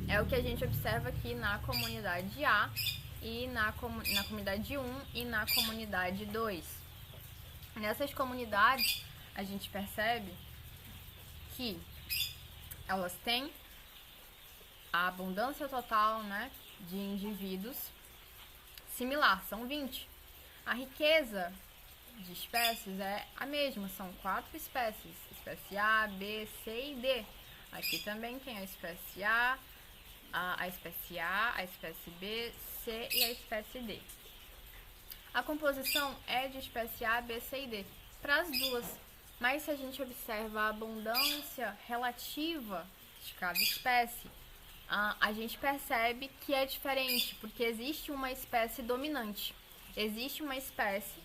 É o que a gente observa aqui na comunidade A, e na comunidade 1 e na comunidade 2. Nessas comunidades, a gente percebe que elas têm a abundância total, né, de indivíduos similar, são 20. A riqueza de espécies é a mesma, são 4 espécies, espécie A, B, C e D. Aqui também tem a espécie A, a espécie A, a espécie B, C e a espécie D. A composição é de espécie A, B, C e D para as duas, mas se a gente observa a abundância relativa de cada espécie, a gente percebe que é diferente, porque existe uma espécie dominante, existe uma espécie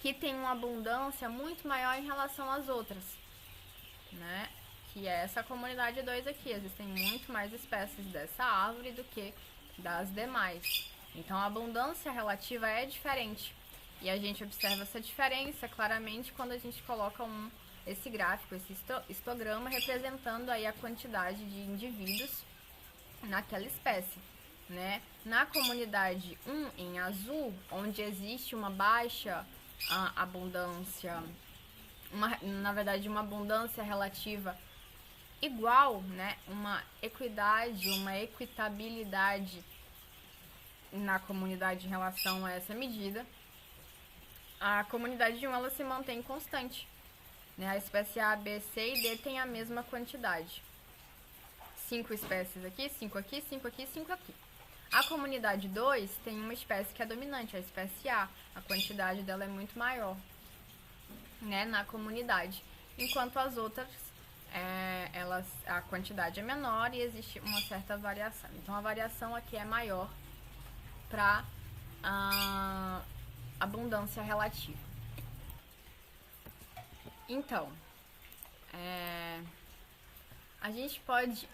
que tem uma abundância muito maior em relação às outras, né? Que é essa comunidade 2 aqui. Existem muito mais espécies dessa árvore do que das demais. Então a abundância relativa é diferente. E a gente observa essa diferença claramente quando a gente coloca esse gráfico, esse histograma representando aí a quantidade de indivíduos naquela espécie, né? Na comunidade 1 em azul, onde existe uma baixa abundância, na verdade uma abundância relativa igual, né? Uma equidade, uma equitabilidade na comunidade em relação a essa medida. A comunidade 1 ela se mantém constante, né? A espécie A, B, C e D tem a mesma quantidade. 5 espécies aqui, 5 aqui, 5 aqui, 5 aqui. A comunidade 2 tem uma espécie que é dominante, a espécie A. A quantidade dela é muito maior, né, na comunidade. Enquanto as outras, a quantidade é menor e existe uma certa variação. Então, a variação aqui é maior para a abundância relativa. Então, a gente pode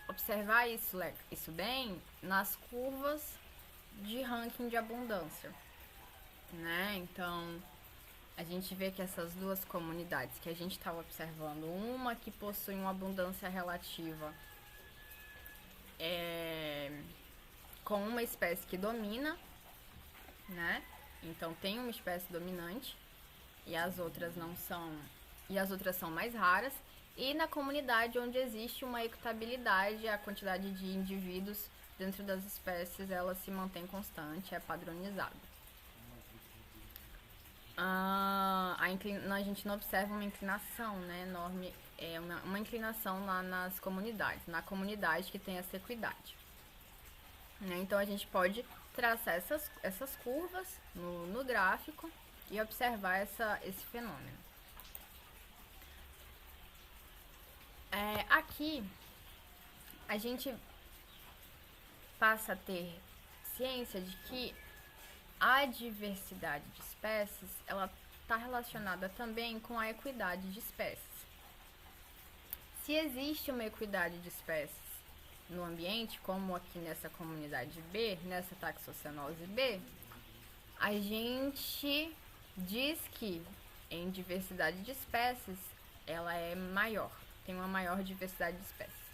observar isso bem nas curvas de ranking de abundância, né? Então, a gente vê que essas duas comunidades que a gente estava observando, uma que possui uma abundância relativa com uma espécie que domina, né? Então, tem uma espécie dominante e as outras não são, e as outras são mais raras. E na comunidade onde existe uma equitabilidade, a quantidade de indivíduos dentro das espécies ela se mantém constante, é padronizada. A gente não observa uma inclinação, né, enorme, uma inclinação lá nas comunidades, na comunidade que tem essa equidade, né? Então a gente pode traçar essas curvas no gráfico e observar esse fenômeno. Aqui a gente passa a ter ciência de que a diversidade de espécies ela está relacionada também com a equidade de espécies. Se existe uma equidade de espécies no ambiente, como aqui nessa comunidade B, nessa taxocenose B, a gente diz que em diversidade de espécies ela é maior. Tem uma maior diversidade de espécies.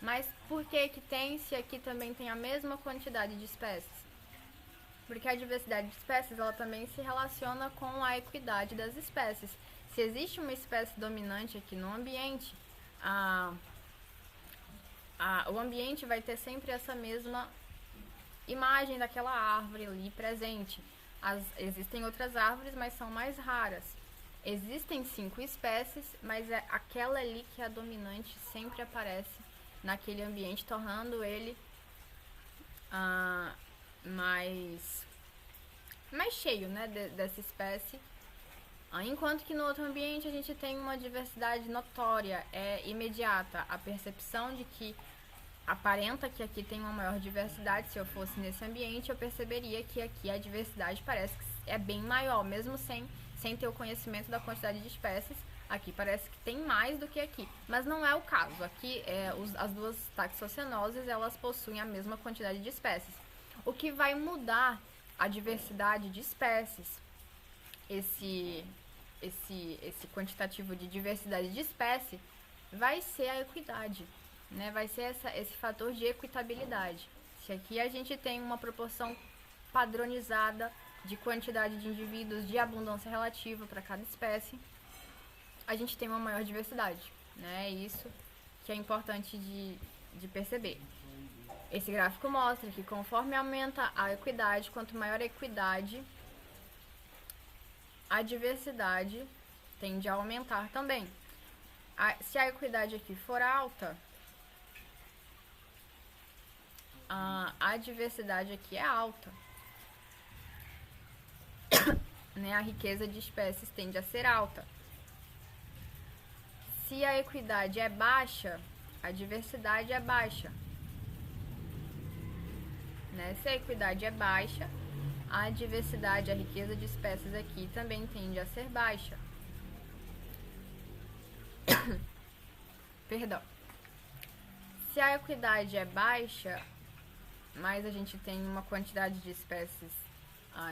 Mas por que tem se aqui também tem a mesma quantidade de espécies? Porque a diversidade de espécies ela também se relaciona com a equidade das espécies. Se existe uma espécie dominante aqui no ambiente, o ambiente vai ter sempre essa mesma imagem daquela árvore ali presente. Existem outras árvores, mas são mais raras. Existem 5 espécies, mas aquela ali que é a dominante sempre aparece naquele ambiente, tornando ele mais cheio, né, dessa espécie. Enquanto que no outro ambiente a gente tem uma diversidade notória, imediata. A percepção de que aparenta que aqui tem uma maior diversidade, se eu fosse nesse ambiente, eu perceberia que aqui a diversidade parece que é bem maior, mesmo sem ter o conhecimento da quantidade de espécies. Aqui parece que tem mais do que aqui, mas não é o caso. Aqui, as duas taxocenoses, elas possuem a mesma quantidade de espécies. O que vai mudar a diversidade de espécies, esse quantitativo de diversidade de espécie, vai ser a equidade, né? Vai ser esse fator de equitabilidade. Se aqui a gente tem uma proporção padronizada de quantidade de indivíduos, de abundância relativa para cada espécie, a gente tem uma maior diversidade, né? Isso que é importante de perceber. Esse gráfico mostra que conforme aumenta a equidade, quanto maior a equidade, a diversidade tende a aumentar também. Se a equidade aqui for alta, a diversidade aqui é alta. Né? A riqueza de espécies tende a ser alta. Se a equidade é baixa, a diversidade é baixa. Né? Se a equidade é baixa, a diversidade, a riqueza de espécies aqui também tende a ser baixa. Perdão. Se a equidade é baixa, mas a gente tem uma quantidade de espécies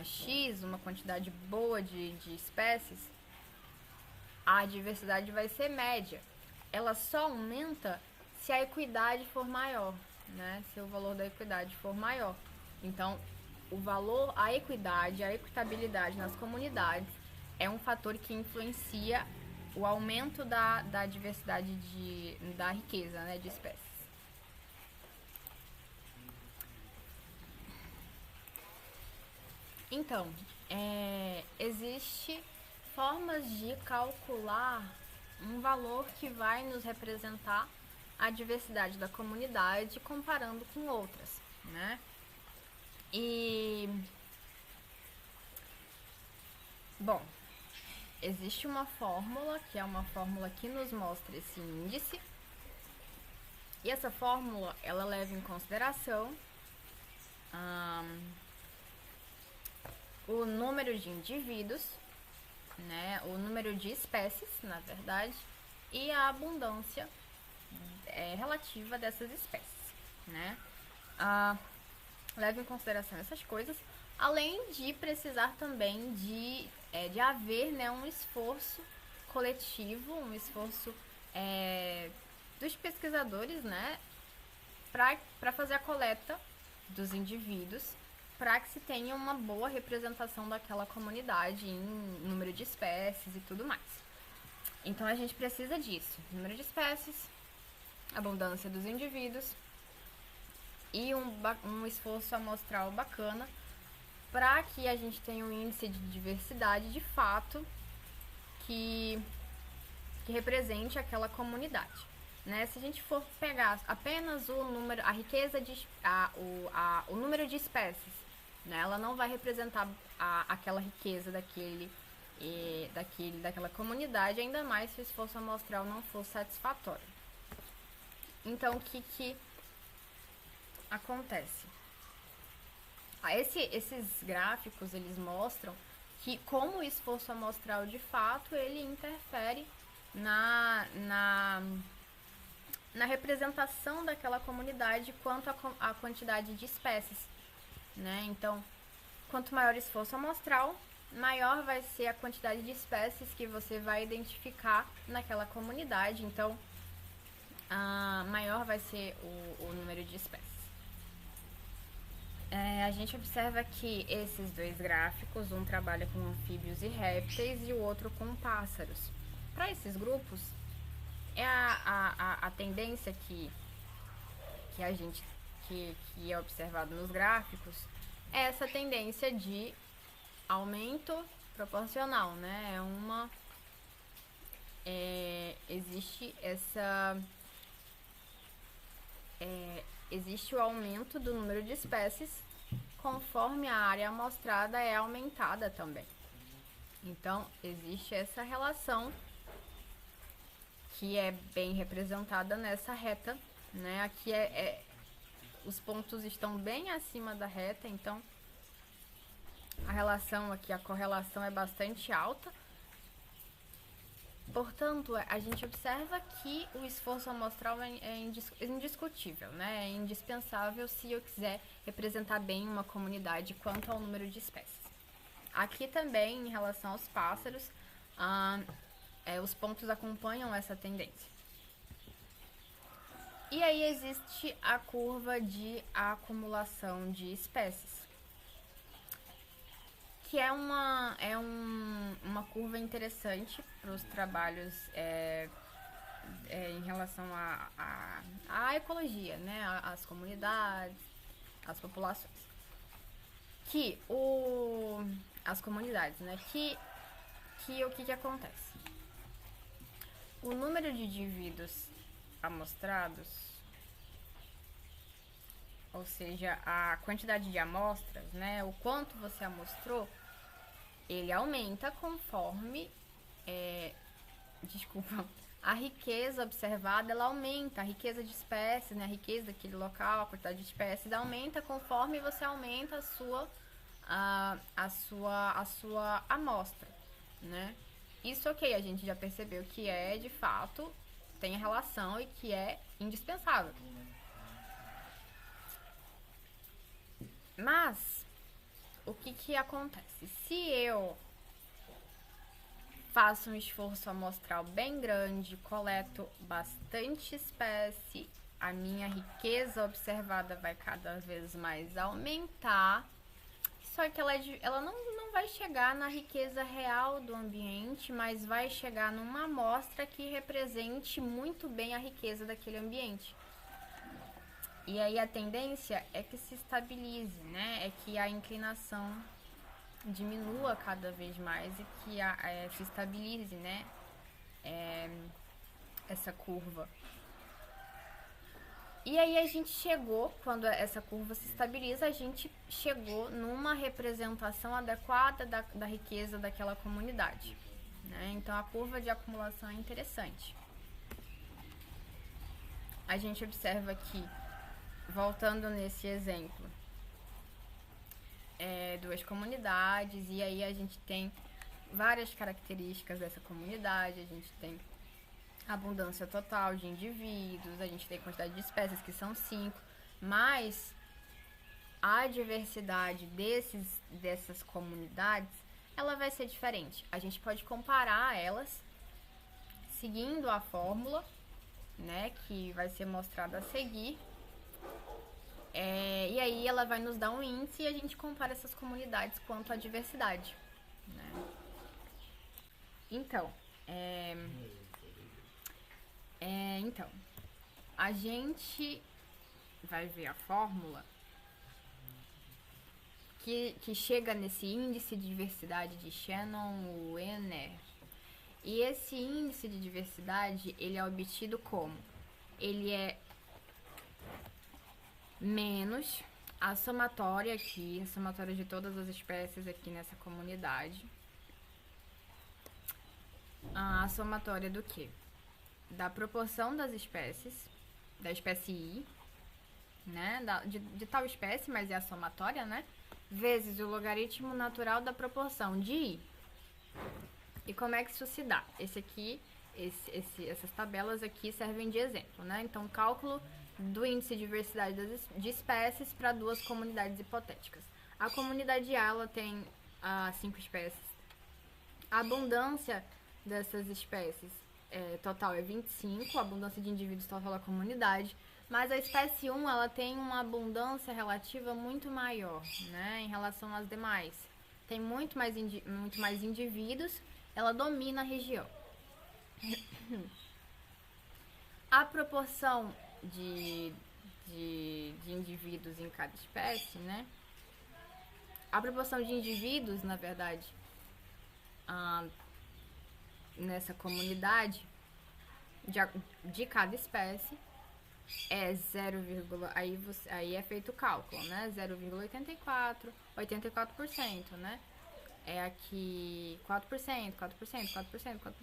X, uma quantidade boa de espécies, a diversidade vai ser média. Ela só aumenta se a equidade for maior, né? Se o valor da equidade for maior. Então, o valor, a equidade, a equitabilidade nas comunidades é um fator que influencia o aumento da diversidade da riqueza, né, de espécies. Então, existe formas de calcular um valor que vai nos representar a diversidade da comunidade comparando com outras, né? E, bom, existe uma fórmula, que é uma fórmula que nos mostra esse índice, e essa fórmula, ela leva em consideração o número de indivíduos, né, o número de espécies, na verdade, e a abundância relativa dessas espécies, né? Leva em consideração essas coisas, além de precisar também de haver, né, um esforço coletivo, um esforço dos pesquisadores, né, para fazer a coleta dos indivíduos, para que se tenha uma boa representação daquela comunidade em número de espécies e tudo mais. Então a gente precisa disso: número de espécies, abundância dos indivíduos e um esforço amostral bacana para que a gente tenha um índice de diversidade de fato que represente aquela comunidade. Né? Se a gente for pegar apenas o número, a riqueza o número de espécies, né? Ela não vai representar aquela riqueza daquela comunidade, ainda mais se o esforço amostral não for satisfatório. Então, o que acontece? Esses gráficos, eles mostram que como o esforço amostral de fato, ele interfere na representação daquela comunidade quanto à quantidade de espécies, né? Então, quanto maior o esforço amostral, maior vai ser a quantidade de espécies que você vai identificar naquela comunidade. Então, maior vai ser o número de espécies. A gente observa que esses dois gráficos, um trabalha com anfíbios e répteis e o outro com pássaros. Para esses grupos, a tendência que é observado nos gráficos é essa tendência de aumento proporcional, né? Existe o aumento do número de espécies conforme a área amostrada é aumentada também. Então, existe essa relação que é bem representada nessa reta, né? Aqui os pontos estão bem acima da reta, então a relação aqui, a correlação é bastante alta. Portanto, a gente observa que o esforço amostral é indiscutível, né? É indispensável se eu quiser representar bem uma comunidade quanto ao número de espécies. Aqui também, em relação aos pássaros, os pontos acompanham essa tendência. E aí existe a curva de acumulação de espécies, que é uma curva interessante para os trabalhos em relação à ecologia, né? As comunidades, as populações. As comunidades, né? O que acontece? O número de indivíduos amostrados, ou seja, a quantidade de amostras, né? O quanto você amostrou, ele aumenta conforme a riqueza observada, ela aumenta, a riqueza de espécies, né, a riqueza daquele local, a quantidade de espécies aumenta conforme você aumenta a sua amostra, né? Isso, ok, a gente já percebeu que de fato, tem relação e que é indispensável. Mas, o que acontece? Se eu faço um esforço amostral bem grande, coleto bastante espécie, a minha riqueza observada vai cada vez mais aumentar, só que ela não vai chegar na riqueza real do ambiente, mas vai chegar numa amostra que represente muito bem a riqueza daquele ambiente. E aí a tendência é que se estabilize, né? É que a inclinação diminua cada vez mais e que se estabilize, né? Essa curva. E aí a gente chegou, quando essa curva se estabiliza, a gente chegou numa representação adequada da riqueza daquela comunidade, né? Então a curva de acumulação é interessante. A gente observa que, voltando nesse exemplo, duas comunidades, e aí a gente tem várias características dessa comunidade, a gente tem abundância total de indivíduos, a gente tem quantidade de espécies, que são 5, mas a diversidade dessas comunidades, ela vai ser diferente. A gente pode comparar elas seguindo a fórmula, né, que vai ser mostrada a seguir, e aí ela vai nos dar um índice e a gente compara essas comunidades quanto à diversidade, né? Então, a gente vai ver a fórmula que chega nesse índice de diversidade de Shannon-Weiner. E esse índice de diversidade, ele é obtido como? Ele é menos a somatória aqui, a somatória de todas as espécies aqui nessa comunidade. A somatória do quê? Da proporção das espécies, da espécie I, né? De tal espécie, mas é a somatória, né? Vezes o logaritmo natural da proporção de I. E como é que isso se dá? Essas tabelas aqui servem de exemplo, né? Então, cálculo do índice de diversidade de espécies para duas comunidades hipotéticas. A comunidade A, ela tem 5 espécies. A abundância dessas espécies total é 25, a abundância de indivíduos total da comunidade, mas a espécie 1, ela tem uma abundância relativa muito maior, né, em relação às demais. Tem muito mais indivíduos, ela domina a região. A proporção de indivíduos em cada espécie, né? A proporção de indivíduos, na verdade, nessa comunidade de cada espécie é 0, aí é feito o cálculo, né? 0,84, 84%, né? É aqui 4%, 4%, 4%, 4%.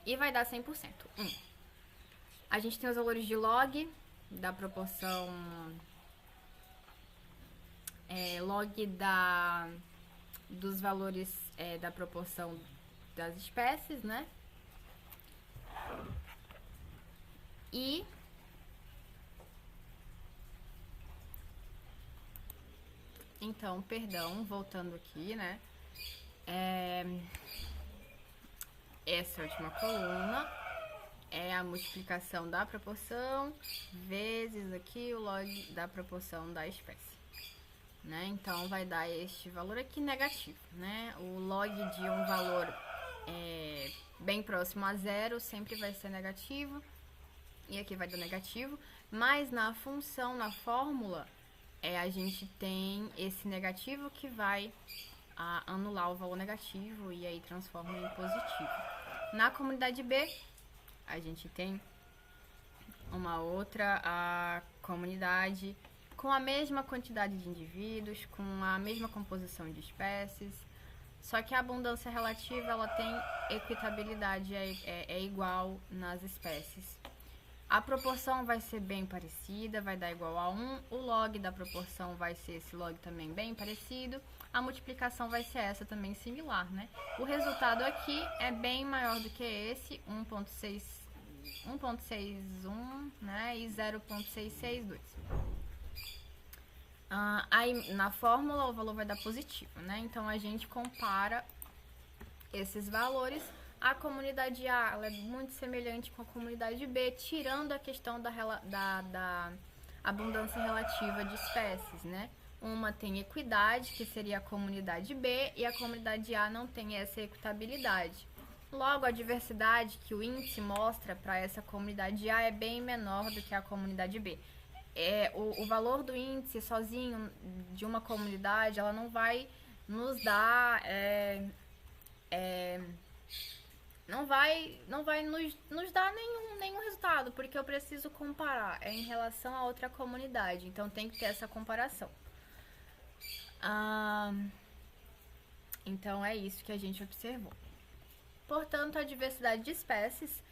E vai dar 100%. A gente tem os valores de log da proporção log dos valores da proporção das espécies, né? E então, voltando aqui, né? Essa última coluna é a multiplicação da proporção vezes aqui o log da proporção da espécie, né? Então vai dar este valor aqui negativo, né? O log de um valor bem próximo a zero, sempre vai ser negativo. E aqui vai dar negativo. Mas na função, na fórmula, a gente tem esse negativo que vai anular o valor negativo e aí transforma em positivo. Na comunidade B, a gente tem uma outra comunidade com a mesma quantidade de indivíduos, com a mesma composição de espécies, só que a abundância relativa ela tem equitabilidade, é igual nas espécies. A proporção vai ser bem parecida, vai dar igual a 1. O log da proporção vai ser esse log também bem parecido. A multiplicação vai ser essa também similar, né? O resultado aqui é bem maior do que esse, 1.61, né? E 0.662. Aí na fórmula o valor vai dar positivo, né? Então a gente compara esses valores. A comunidade A ela é muito semelhante com a comunidade B, tirando a questão da abundância relativa de espécies, né? Uma tem equidade, que seria a comunidade B, e a comunidade A não tem essa equitabilidade. Logo, a diversidade que o índice mostra para essa comunidade A é bem menor do que a comunidade B. O valor do índice sozinho de uma comunidade, ela não vai nos dar... não vai nos dar nenhum resultado, porque eu preciso comparar em relação a outra comunidade, então tem que ter essa comparação. Então é isso que a gente observou. Portanto, a diversidade de espécies,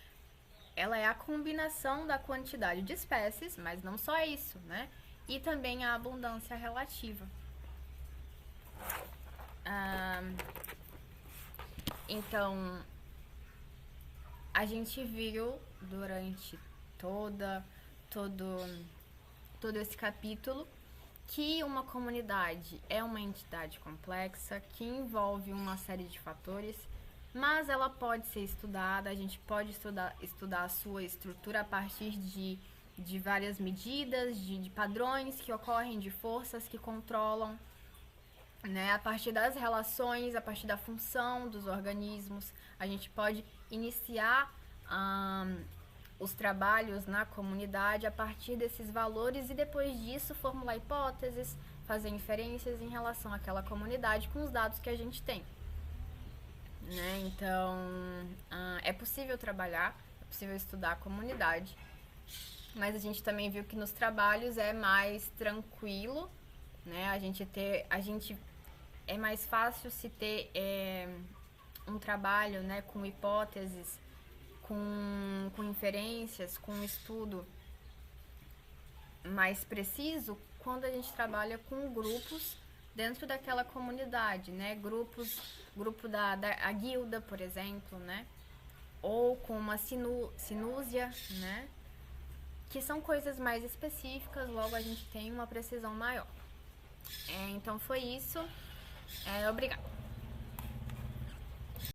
ela é a combinação da quantidade de espécies, mas não só isso, né? E também a abundância relativa. Então, a gente viu durante todo esse capítulo que uma comunidade é uma entidade complexa que envolve uma série de fatores, mas ela pode ser estudada, a gente pode estudar a sua estrutura a partir de várias medidas, de padrões que ocorrem, de forças que controlam, né? A partir das relações, a partir da função dos organismos, a gente pode iniciar os trabalhos na comunidade a partir desses valores e depois disso formular hipóteses, fazer inferências em relação àquela comunidade com os dados que a gente tem, né? Então, é possível trabalhar, é possível estudar a comunidade, mas a gente também viu que nos trabalhos é mais tranquilo, né? É mais fácil se ter um trabalho, né, com hipóteses, com inferências, com um estudo mais preciso quando a gente trabalha com grupos dentro daquela comunidade, né? Grupo da guilda, por exemplo, né? Ou com uma sinúzia, né? Que são coisas mais específicas, logo a gente tem uma precisão maior. Então foi isso. Obrigada.